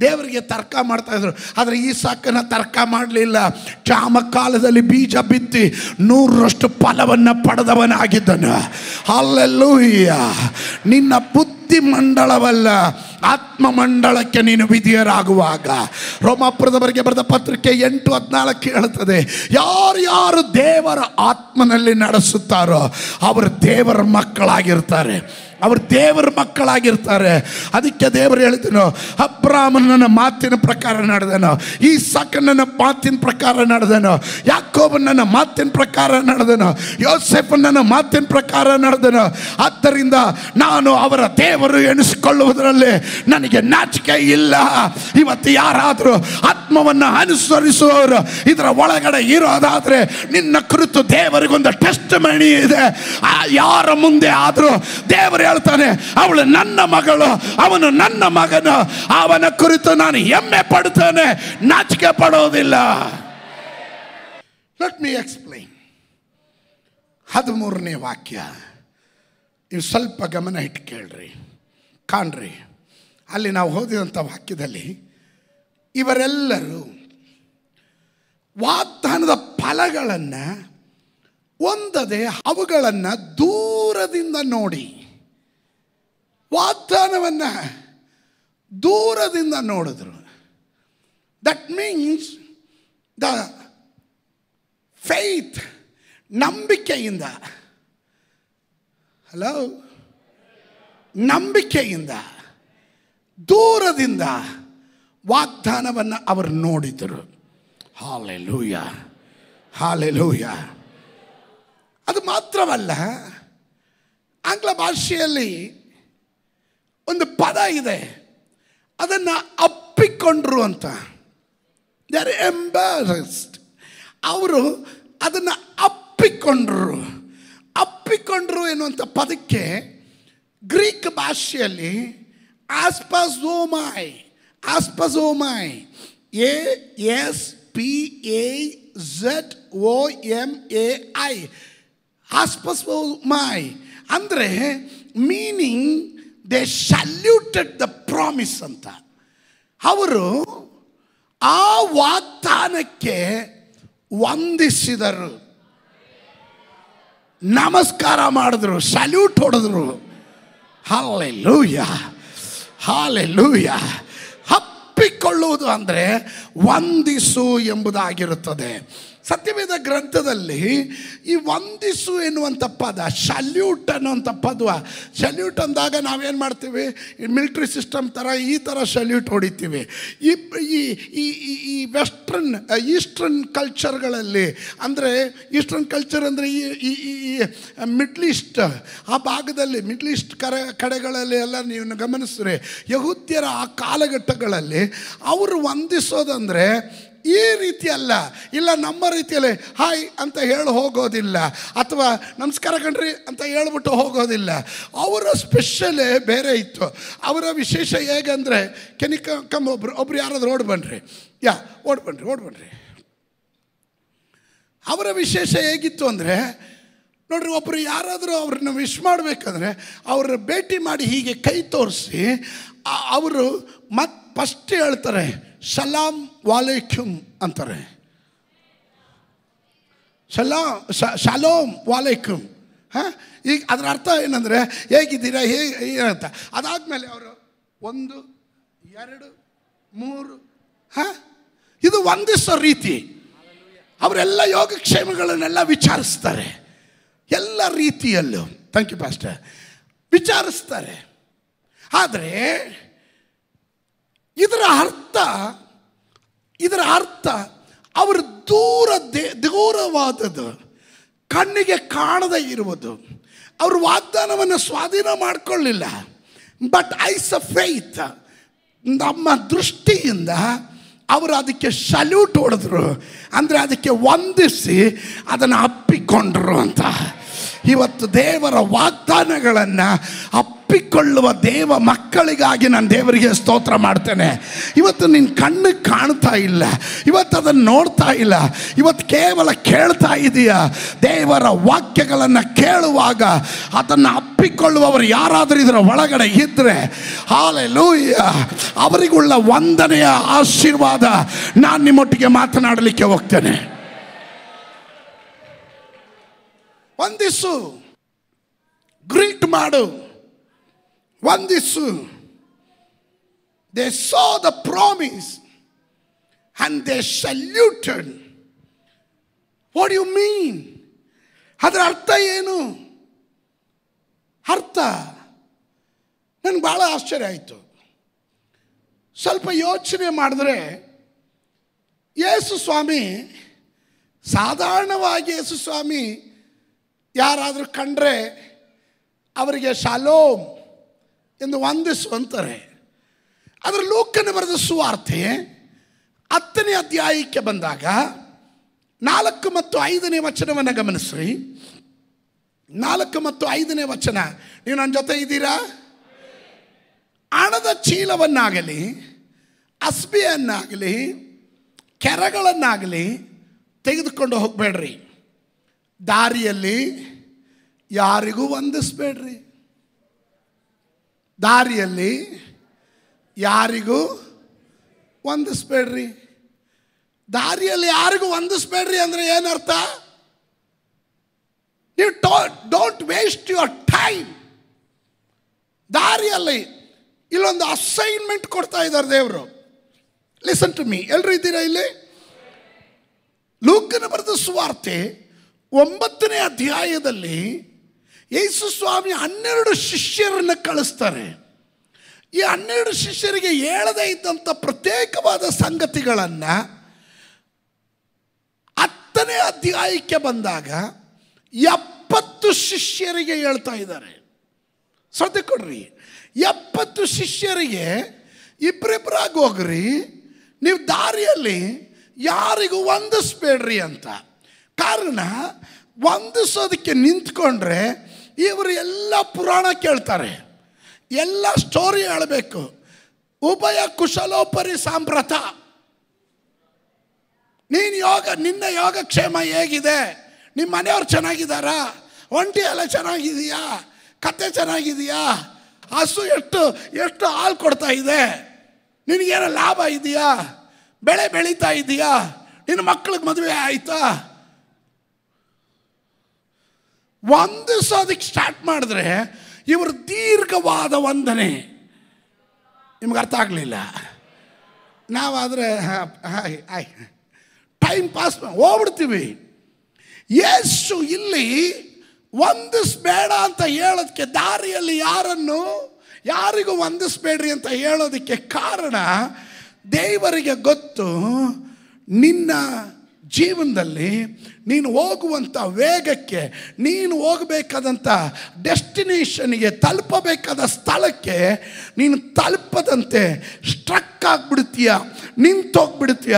ದೇವರಿಗೆ ತರ್ಕ ಮಾಡ್ತಾಯಿದ್ರು. ಆದರೆ ಈ ಸಾಕನ್ನು ತರ್ಕ ಮಾಡಲಿಲ್ಲ. ಕ್ಷಾಮ ಕಾಲದಲ್ಲಿ ಬೀಜ ಬಿತ್ತಿ 100ರಷ್ಟು ಫಲವನ್ನು ಪಡೆದವನಾಗಿದ್ದನು. ಹಲ್ಲೆಲೂಯ. ನಿನ್ನ ಬುದ್ಧಿಮಂಡಲವಲ್ಲ, ಆತ್ಮಮಂಡಲಕ್ಕೆ ನೀನು ವಿಧಿಯರಾಗುವಾಗ, ರೋಮಾಪುರದವರಿಗೆ ಬರೆದ ಪತ್ರಿಕೆ 8:14 ಹೇಳುತ್ತದೆ, ಯಾರು ದೇವರ ಆತ್ಮನಲ್ಲಿ ನಡೆಸುತ್ತಾರೋ ಅವರು ದೇವರ ಮಕ್ಕಳಾಗಿರ್ತಾರೆ. ಅವರು ದೇವರ ಮಕ್ಕಳಾಗಿರ್ತಾರೆ. ಅದಕ್ಕೆ ದೇವರು ಹೇಳಿದನು, ಅಬ್ರಾಮನ ಮಾತಿನ ಪ್ರಕಾರ ನಡೆದನು, ಈಸಾಕನ ಮಾತಿನ ಪ್ರಕಾರ ನಡೆದನು, ಯಾಕೋಬನ ಮಾತಿನ ಪ್ರಕಾರ ನಡೆದನು, ಯೋಸೇಫನ ಮಾತಿನ ಪ್ರಕಾರ ನಡೆದನು. ಆದ್ದರಿಂದ ನಾನು ಅವರ ದೇವರು ಎನಿಸಿಕೊಳ್ಳುವುದರಲ್ಲಿ ನನಗೆ ನಾಚಿಕೆ ಇಲ್ಲ. ಇವತ್ತು ಯಾರಾದರೂ ಆತ್ಮವನ್ನು ಅನುಸರಿಸುವವರು ಇದರ ಒಳಗಡೆ ಇರೋದಾದರೆ ನಿನ್ನ ಕುರಿತು ದೇವರಿಗೊಂದು ಟೆಸ್ಟ್ ಮಣಿ ಇದೆ. ಯಾರ ಮುಂದೆ ಆದರೂ ದೇವರು ಹೇಳ್ತಾನೆ, ಅವಳು ನನ್ನ ಮಗಳು, ಅವನು ನನ್ನ ಮಗನು, ಅವನ ಕುರಿತು ನಾನು ಹೆಮ್ಮೆ ಪಡುತ್ತೇನೆ, ನಾಚಿಕೆ ಪಡೋದಿಲ್ಲ. Let me explain. 13ನೇ ವಾಕ್ಯ, ನೀವು ಸ್ವಲ್ಪ ಗಮನ ಇಟ್ಟು ಕೇಳ್ರಿ, ಕಾಣ್ರಿ. ಅಲ್ಲಿ ನಾವು ಓದಿದಂಥ ವಾಕ್ಯದಲ್ಲಿ ಇವರೆಲ್ಲರೂ ವಾಗ್ದಾನದ ಫಲಗಳನ್ನು ಹೊಂದದೆ ಅವುಗಳನ್ನು ದೂರದಿಂದ ನೋಡಿ, ವಾಗ್ದಾನವನ್ನು ದೂರದಿಂದ ನೋಡಿದ್ರು. ದಟ್ ಮೀನ್ಸ್ ದ ಫೇತ್, ನಂಬಿಕೆಯಿಂದ. ಹಲೋ, ನಂಬಿಕೆಯಿಂದ ದೂರದಿಂದ ವಾಗ್ದಾನವನ್ನು ಅವರು ನೋಡಿದರು. Hallelujah, hallelujah. ಅದು ಮಾತ್ರವಲ್ಲ, ಆಂಗ್ಲ ಭಾಷೆಯಲ್ಲಿ ಒಂದು ಪದ ಇದೆ, ಅದನ್ನು ಅಪ್ಪಿಕೊಂಡ್ರು ಅಂತ. They are embarrassed. ಅವರು ಅದನ್ನು ಅಪ್ಪಿಕೊಂಡ್ರು. ಅಪ್ಪಿಕೊಂಡ್ರು ಎನ್ನುವಂಥ ಪದಕ್ಕೆ ಗ್ರೀಕ್ ಭಾಷೆಯಲ್ಲಿ ಆಸ್ಪಜೋಮೈ, ಆಸ್ಪಜೋಮೈ, ASPAZOMAI, ಆಸ್ಪಜೋಮೈ ಅಂದರೆ ಮೀನಿಂಗ್ ದೇ ಸಲ್ಯೂಟೆಡ್ ದ ಪ್ರಾಮಿಸ್ ಅಂತ. ಅವರು ಆ ವಾಗ್ದಾನಕ್ಕೆ ವಂದಿಸಿದರು, ನಮಸ್ಕಾರ ಮಾಡಿದ್ರು, ಸಲ್ಯೂಟ್ ಹೊಡೆದ್ರು. Hallelujah, hallelujah. ಅಪ್ಪಿಕೊಳ್ಳುವುದು ಅಂದರೆ ವಂದಿಸು ಎಂಬುದಾಗಿರುತ್ತದೆ. ಸತ್ಯವೇದ ಗ್ರಂಥದಲ್ಲಿ ಈ ವಂದಿಸು ಎನ್ನುವಂಥ ಪದ, ಸಲ್ಯೂಟ್ ಅನ್ನುವಂಥ ಪದ, ಸಲ್ಯೂಟ್ ಅಂದಾಗ ನಾವೇನು ಮಾಡ್ತೀವಿ, ಮಿಲಿಟ್ರಿ ಸಿಸ್ಟಮ್ ಥರ ಈ ಥರ ಸಲ್ಯೂಟ್ ಹೊಡಿತೀವಿ. ಈ ವೆಸ್ಟ್ರನ್ ಈಸ್ಟರ್ನ್ ಕಲ್ಚರ್ಗಳಲ್ಲಿ, ಅಂದರೆ ಈಸ್ಟರ್ನ್ ಕಲ್ಚರ್ ಅಂದರೆ ಈ ಮಿಡ್ಲ್ ಈಸ್ಟ್ ಆ ಭಾಗದಲ್ಲಿ, ಮಿಡ್ಲ್ ಈಸ್ಟ್ ಕಡೆಗಳಲ್ಲಿ ಎಲ್ಲ ನೀವು ಗಮನಿಸಿದ್ರೆ, ಯಹೂದ್ಯರ ಆ ಕಾಲಘಟ್ಟಗಳಲ್ಲಿ ಅವರು ವಂದಿಸೋದಂದರೆ ಈ ರೀತಿ ಅಲ್ಲ. ಇಲ್ಲ, ನಮ್ಮ ರೀತಿಯಲ್ಲಿ ಹಾಯ್ ಅಂತ ಹೇಳಿ ಹೋಗೋದಿಲ್ಲ, ಅಥವಾ ನಮಸ್ಕಾರ ಕಣ್ರಿ ಅಂತ ಹೇಳ್ಬಿಟ್ಟು ಹೋಗೋದಿಲ್ಲ. ಅವರ ಸ್ಪೆಷಲೇ ಬೇರೆ ಇತ್ತು. ಅವರ ವಿಶೇಷ ಹೇಗಂದರೆ, ಕೆನಿಕಮ್ ಒಬ್ರು ಯಾರಾದ್ರೂ ಓಡ್ ಬನ್ರಿ ಅವರ ವಿಶೇಷ ಹೇಗಿತ್ತು ಅಂದರೆ, ನೋಡ್ರಿ, ಒಬ್ಬರು ಯಾರಾದರೂ ಅವ್ರನ್ನ ವಿಶ್ ಮಾಡಬೇಕಂದ್ರೆ ಅವ್ರ ಭೇಟಿ ಮಾಡಿ ಹೀಗೆ ಕೈ ತೋರಿಸಿ ಅವರು ಫಸ್ಟ್ ಹೇಳ್ತಾರೆ ಸಲಾಂ ವಾಲೇಕುಮ್ ಅಂತಾರೆ. ಶಾಲೋಮ್ ವಾಲೇಕುಮ್. ಈಗ ಅದರ ಅರ್ಥ ಏನಂದರೆ ಹೇಗಿದ್ದೀರಾ, ಹೇಗೆ ಅಂತ. ಅದಾದಮೇಲೆ ಅವರು 1 2 3 ಇದು ವಂದಿಸೋ ರೀತಿ. ಅವರೆಲ್ಲ ಯೋಗಕ್ಷೇಮಗಳನ್ನೆಲ್ಲ ವಿಚಾರಿಸ್ತಾರೆ, ಎಲ್ಲ ರೀತಿಯಲ್ಲೂ. Thank you pastor. ವಿಚಾರಿಸ್ತಾರೆ. ಆದರೆ ಇದರ ಅರ್ಥ ಅವರು ದೂರವಾದದ್ದು, ಕಣ್ಣಿಗೆ ಕಾಣದೇ ಇರುವುದು. ಅವರು ವಾಗ್ದಾನವನ್ನು ಸ್ವಾಧೀನ ಮಾಡಿಕೊಳ್ಳಿಲ್ಲ. ಬಟ್ ಐಸ್ ಆಫ್ ಫೇತ್, ನಮ್ಮ ದೃಷ್ಟಿಯಿಂದ ಅವರು ಅದಕ್ಕೆ ಸಲ್ಯೂಟ್ ಹೊಡೆದ್ರು, ಅಂದರೆ ಅದಕ್ಕೆ ವಂದಿಸಿ ಅದನ್ನು ಅಪ್ಪಿಕೊಂಡ್ರು ಅಂತ. ಇವತ್ತು ದೇವರ ವಾಗ್ದಾನಗಳನ್ನು ಅಪ್ಪಿಕೊಳ್ಳುವ ದೇವ ಮಕ್ಕಳಿಗಾಗಿ ನಾನು ದೇವರಿಗೆ ಸ್ತೋತ್ರ ಮಾಡ್ತೇನೆ. ಇವತ್ತು ನಿನ್ನ ಕಣ್ಣಿಗೆ ಕಾಣ್ತಾ ಇಲ್ಲ, ಇವತ್ತು ಅದನ್ನು ನೋಡ್ತಾ ಇಲ್ಲ, ಇವತ್ತು ಕೇವಲ ಕೇಳ್ತಾ ಇದೆಯಾ. ದೇವರ ವಾಕ್ಯಗಳನ್ನು ಕೇಳುವಾಗ ಅದನ್ನು ಅಪ್ಪಿಕೊಳ್ಳುವವರು ಯಾರಾದರೂ ಇದರ ಒಳಗಡೆ ಇದ್ದರೆ, ಹಾಲೆಲೂಯ, ಅವರಿಗುಳ್ಳ ವಂದನೆಯ ಆಶೀರ್ವಾದ ನಾನು ನಿಮ್ಮೊಟ್ಟಿಗೆ ಮಾತನಾಡಲಿಕ್ಕೆ ಹೋಗ್ತೇನೆ. ವಂದಿಸು, ಗ್ರೀಟ್ ಮಾಡು, ವಂದಿಸು. They saw the promise and they saluted. What do you mean? ಅದರ ಅರ್ಥ ಏನು? ಅರ್ಥ ನನಗೆ ಭಾಳ ಆಶ್ಚರ್ಯ ಆಯಿತು. ಸ್ವಲ್ಪ ಯೋಚನೆ ಮಾಡಿದ್ರೆ, ಯೇಸು ಸ್ವಾಮಿ, ಸಾಧಾರಣವಾಗಿ ಯೇಸು ಸ್ವಾಮಿ ಯಾರಾದರೂ ಕಂಡ್ರೆ ಅವರಿಗೆ ಶಾಲೋಮ್ ಎಂದು ವಂದಿಸು ಅಂತಾರೆ. ಅದರ ಲೂಕನ ಬರೆದ ಸುವಾರ್ತೆ 10ನೇ ಅಧ್ಯಾಯಕ್ಕೆ ಬಂದಾಗ 4 ಮತ್ತು 5ನೇ ವಚನವನ್ನು ಗಮನಿಸ್ರಿ. 4 ಮತ್ತು 5ನೇ ವಚನ, ನೀವು ನನ್ನ ಜೊತೆ ಇದ್ದೀರಾ? ಹಣದ ಚೀಲವನ್ನಾಗಲಿ, ಅಸ್ಬಿಯನ್ನಾಗಲಿ, ಕೆರಗಳನ್ನಾಗಲಿ ತೆಗೆದುಕೊಂಡು ಹೋಗಬೇಡ್ರಿ. ದಾರಿಯಲ್ಲಿ ಯಾರಿಗೂ ವಂದಿಸಬೇಡ್ರಿ. ದಾರಿಯಲ್ಲಿ ಯಾರಿಗೂ ವಂದಿಸಬೇಡ್ರಿ. ದಾರಿಯಲ್ಲಿ ಯಾರಿಗೂ ವಂದಿಸಬೇಡ್ರಿ ಅಂದರೆ ಏನರ್ಥ? ನೀವು ಡೋಂಟ್ ವೇಸ್ಟ್ ಯುವರ್ ಟೈಮ್. ದಾರಿಯಲ್ಲಿ ಇಲ್ಲೊಂದು ಅಸೈನ್ಮೆಂಟ್ ಕೊಡ್ತಾ ಇದ್ದಾರೆ ದೇವರು. Listen to me. ಎಲ್ಲರೂ ಇದ್ದೀರಾ ಇಲ್ಲಿ? ಲೂಕನ ಬರೆದ ಸುವಾರ್ತೆ 9ನೇ ಅಧ್ಯಾಯದಲ್ಲಿ ಯೇಸು ಸ್ವಾಮಿ 12 ಶಿಷ್ಯರನ್ನು ಕಳಿಸ್ತಾರೆ. ಈ 12 ಶಿಷ್ಯರಿಗೆ ಹೇಳದೇ ಇದ್ದಂಥ ಪ್ರತ್ಯೇಕವಾದ ಸಂಗತಿಗಳನ್ನು 10ನೇ ಅಧ್ಯಾಯಕ್ಕೆ ಬಂದಾಗ 70 ಶಿಷ್ಯರಿಗೆ ಹೇಳ್ತಾ ಇದ್ದಾರೆ. ಶ್ರದ್ಧೆ ಕೊಡ್ರಿ. 70 ಶಿಷ್ಯರಿಗೆ ಇಬ್ಬರಿಬ್ಬರಾಗಿ ಹೋಗ್ರಿ, ನೀವು ದಾರಿಯಲ್ಲಿ ಯಾರಿಗೂ ವಂದಿಸ್ಬೇಡ್ರಿ ಅಂತ. ಕಾರಣ, ವಂದಿಸೋದಕ್ಕೆ ನಿಂತ್ಕೊಂಡ್ರೆ ಇವರು ಎಲ್ಲ ಪುರಾಣ ಕೇಳ್ತಾರೆ, ಎಲ್ಲ ಸ್ಟೋರಿ ಹೇಳಬೇಕು. ಉಭಯ ಕುಶಲೋಪರಿ ಸಾಂಪ್ರತ. ನಿನ್ನ ಯೋಗಕ್ಷೇಮ ಹೇಗಿದೆ, ನಿಮ್ಮ ಮನೆಯವ್ರು ಚೆನ್ನಾಗಿದ್ದಾರಾ, ಒಂಟಿ ಎಲ್ಲ ಚೆನ್ನಾಗಿದೆಯಾ, ಕತೆ ಚೆನ್ನಾಗಿದೆಯಾ, ಹಸು ಎಷ್ಟು ಹಾಲು ಕೊಡ್ತಾ ಇದೆ, ನಿನಗೇನೋ ಲಾಭ ಇದೆಯಾ, ಬೆಳೆ ಬೆಳೀತಾ ಇದೆಯಾ, ನಿನ್ನ ಮಕ್ಕಳಿಗೆ ಮದುವೆ ಆಯ್ತಾ. ವಂದಿಸೋದಕ್ಕೆ ಸ್ಟಾರ್ಟ್ ಮಾಡಿದ್ರೆ ಇವರು ದೀರ್ಘವಾದ ವಂದನೆ. ನಿಮ್ಗೆ ಅರ್ಥ ಆಗಲಿಲ್ಲ. ನಾವಾದರೆ ಟೈಮ್ ಪಾಸ್ ಹೋಗ್ಬಿಡ್ತೀವಿ. ಯೇಸು ಇಲ್ಲಿ ವಂದಿಸ್ಬೇಡ ಅಂತ ಹೇಳೋದಕ್ಕೆ, ದಾರಿಯಲ್ಲಿ ಯಾರಿಗೂ ವಂದಿಸ್ಬೇಡ್ರಿ ಅಂತ ಹೇಳೋದಕ್ಕೆ ಕಾರಣ, ದೇವರಿಗೆ ಗೊತ್ತು ನಿನ್ನ ಜೀವನದಲ್ಲಿ ನೀನು ಹೋಗುವಂಥ ವೇಗಕ್ಕೆ, ನೀನು ಹೋಗಬೇಕಾದಂಥ ಡೆಸ್ಟಿನೇಷನ್ಗೆ, ತಲುಪಬೇಕಾದ ಸ್ಥಳಕ್ಕೆ ನೀನು ತಲುಪದಂತೆ ಸ್ಟ್ರಕ್ ಆಗಿಬಿಡ್ತೀಯ, ನಿಂತೋಗ್ಬಿಡ್ತೀಯ.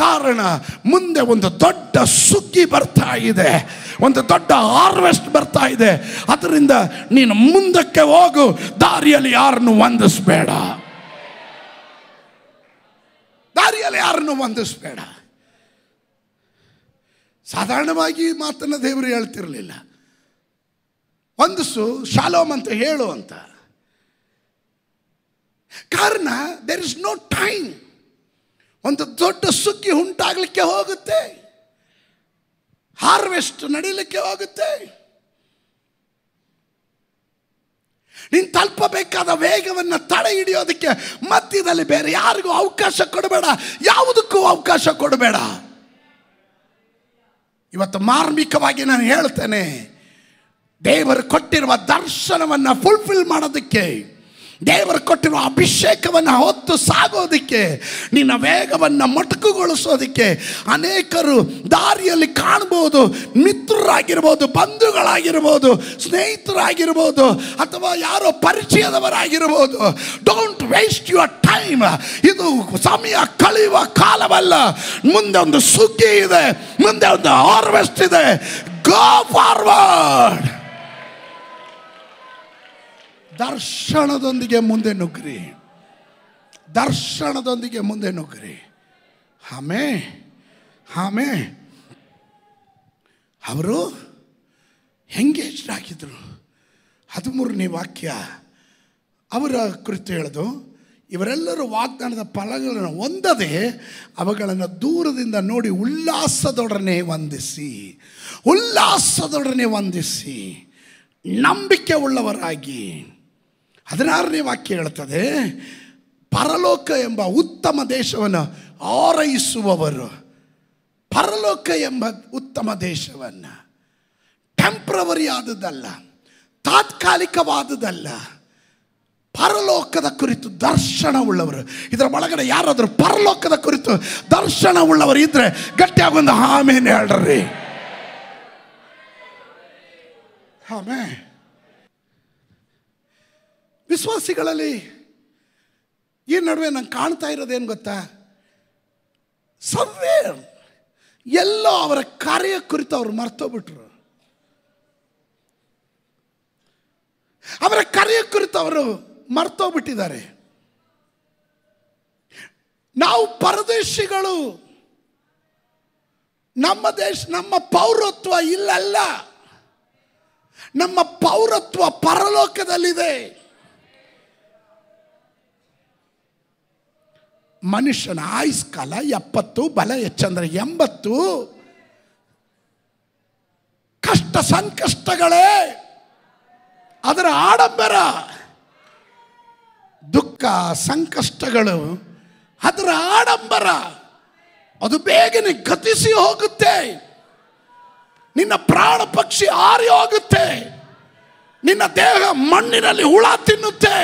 ಕಾರಣ, ಮುಂದೆ ಒಂದು ದೊಡ್ಡ ಸುಗ್ಗಿ ಬರ್ತಾ ಇದೆ, ಒಂದು ದೊಡ್ಡ ಹಾರ್ವೆಸ್ಟ್ ಬರ್ತಾ ಇದೆ. ಅದರಿಂದ ನೀನು ಮುಂದಕ್ಕೆ ಹೋಗು, ದಾರಿಯಲ್ಲಿ ಯಾರನ್ನು ವಂದಿಸಬೇಡ, ದಾರಿಯಲ್ಲಿ ಯಾರನ್ನು ವಂದಿಸಬೇಡ. ಸಾಧಾರಣವಾಗಿ ಮಾತನ್ನು ದೇವರು ಹೇಳ್ತಿರಲಿಲ್ಲ. ವಂದಿಸು, ಶಾಲೋಮ್ ಅಂತ ಹೇಳು ಅಂತ. ಕಾರಣ, ದೇರ್ ಇಸ್ ನೋ ಟೈಮ್. ಒಂದು ದೊಡ್ಡ ಸುಗ್ಗಿ ಉಂಟಾಗಲಿಕ್ಕೆ ಹೋಗುತ್ತೆ, ಹಾರ್ವೆಸ್ಟ್ ನಡೀಲಿಕ್ಕೆ ಹೋಗುತ್ತೆ. ನೀನು ತಲುಪಬೇಕಾದ ವೇಗವನ್ನು ತಡೆ ಹಿಡಿಯೋದಕ್ಕೆ ಮಧ್ಯದಲ್ಲಿ ಬೇರೆ ಯಾರಿಗೂ ಅವಕಾಶ ಕೊಡಬೇಡ, ಯಾವುದಕ್ಕೂ ಅವಕಾಶ ಕೊಡಬೇಡ. ಇವತ್ತು ಮಾರ್ಮಿಕವಾಗಿ ನಾನು ಹೇಳ್ತೇನೆ, ದೇವರು ಕೊಟ್ಟಿರುವ ದರ್ಶನವನ್ನು ಫುಲ್ಫಿಲ್ ಮಾಡೋದಕ್ಕೆ, ದೇವರು ಕೊಟ್ಟಿರುವ ಅಭಿಷೇಕವನ್ನು ಹೊತ್ತು ಸಾಗೋದಕ್ಕೆ, ನಿನ್ನ ವೇಗವನ್ನು ಮೊಟಕುಗೊಳಿಸೋದಕ್ಕೆ ಅನೇಕರು ದಾರಿಯಲ್ಲಿ ಕಾಣ್ಬೋದು. ಮಿತ್ರರಾಗಿರ್ಬೋದು, ಬಂಧುಗಳಾಗಿರ್ಬೋದು, ಸ್ನೇಹಿತರಾಗಿರ್ಬೋದು, ಅಥವಾ ಯಾರೋ ಪರಿಚಯದವರಾಗಿರ್ಬೋದು. Don't waste your time. ಇದು ಸಮಯ ಕಳೆಯುವ ಕಾಲವಲ್ಲ. ಮುಂದೆ ಒಂದು ಸುಗ್ಗಿ ಇದೆ, ಮುಂದೆ ಒಂದು ಹಾರ್ವೆಸ್ಟ್ ಇದೆ. Go forward. ದರ್ಶನದೊಂದಿಗೆ ಮುಂದೆ ನುಗ್ಗ್ರಿ, ದರ್ಶನದೊಂದಿಗೆ ಮುಂದೆ ನುಗ್ಗ್ರಿ. ಆಮೇಲೆ ಅವರು ಎಂಗೇಜ್ ಆಗಿದ್ರು. 13ನೇ ವಾಕ್ಯ ಅವರ ಕುರಿತು ಹೇಳೋದು, ಇವರೆಲ್ಲರೂ ವಾಗ್ದಾನದ ಫಲಗಳನ್ನು ಹೊಂದದೆ ಅವುಗಳನ್ನು ದೂರದಿಂದ ನೋಡಿ ಉಲ್ಲಾಸದೊಡನೆ ವಂದಿಸಿ ನಂಬಿಕೆ ಉಳ್ಳವರಾಗಿ. 16ನೇ ವಾಕ್ಯ ಹೇಳ್ತದೆ, ಪರಲೋಕ ಎಂಬ ಉತ್ತಮ ದೇಶವನ್ನು ಆರೈಸುವವರು. ಪರಲೋಕ ಎಂಬ ಉತ್ತಮ ದೇಶವನ್ನು ಟೆಂಪ್ರವರಿ ಆದದ್ದಲ್ಲ, ತಾತ್ಕಾಲಿಕವಾದದ್ದಲ್ಲ, ಪರಲೋಕದ ಕುರಿತು ದರ್ಶನ ಉಳ್ಳವರು. ಇದರ ಒಳಗಡೆ ಯಾರಾದರೂ ಪರಲೋಕದ ಕುರಿತು ದರ್ಶನ ಉಳ್ಳವರು ಇದ್ರೆ ಗಟ್ಟಿಯಾಗೊಂದು ಆಮೇಲೆ ಹೇಳ್ರಿ. ಆಮೇಲೆ ವಿಶ್ವಾಸಿಗಳಲ್ಲಿ ಈ ನಡುವೆ ನಂಗೆ ಕಾಣ್ತಾ ಇರೋದೇನು ಗೊತ್ತಾ, ಎಲ್ಲೋ ಅವರ ಕಾರ್ಯ ಕುರಿತು ಅವರು ಮರ್ತೋಗ್ಬಿಟ್ರು. ಅವರ ಕಾರ್ಯ ಕುರಿತು ಅವರು ಮರ್ತೋಗ್ಬಿಟ್ಟಿದ್ದಾರೆ. ನಾವು ಪರದೇಶಿಗಳು, ನಮ್ಮ ಪೌರತ್ವ ಇಲ್ಲಲ್ಲ, ನಮ್ಮ ಪೌರತ್ವ ಪರಲೋಕದಲ್ಲಿದೆ. ಮನುಷ್ಯನ ಆಯುಷ್ಕಾಲ 70, ಬಲ ಹೆಚ್ಚಂದ್ರೆ 80. ಕಷ್ಟ ಸಂಕಷ್ಟಗಳೇ ಅದರ ಆಡಂಬರ, ದುಃಖ ಸಂಕಷ್ಟಗಳು ಅದರ ಆಡಂಬರ. ಅದು ಬೇಗನೆ ಗತಿಸಿ ಹೋಗುತ್ತೆ, ನಿನ್ನ ಪ್ರಾಣ ಪಕ್ಷಿ ಹಾರಿ ಹೋಗುತ್ತೆ. ನಿನ್ನ ದೇಹ ಮಣ್ಣಿನಲ್ಲಿ ಹುಳ ತಿನ್ನುತ್ತೆ,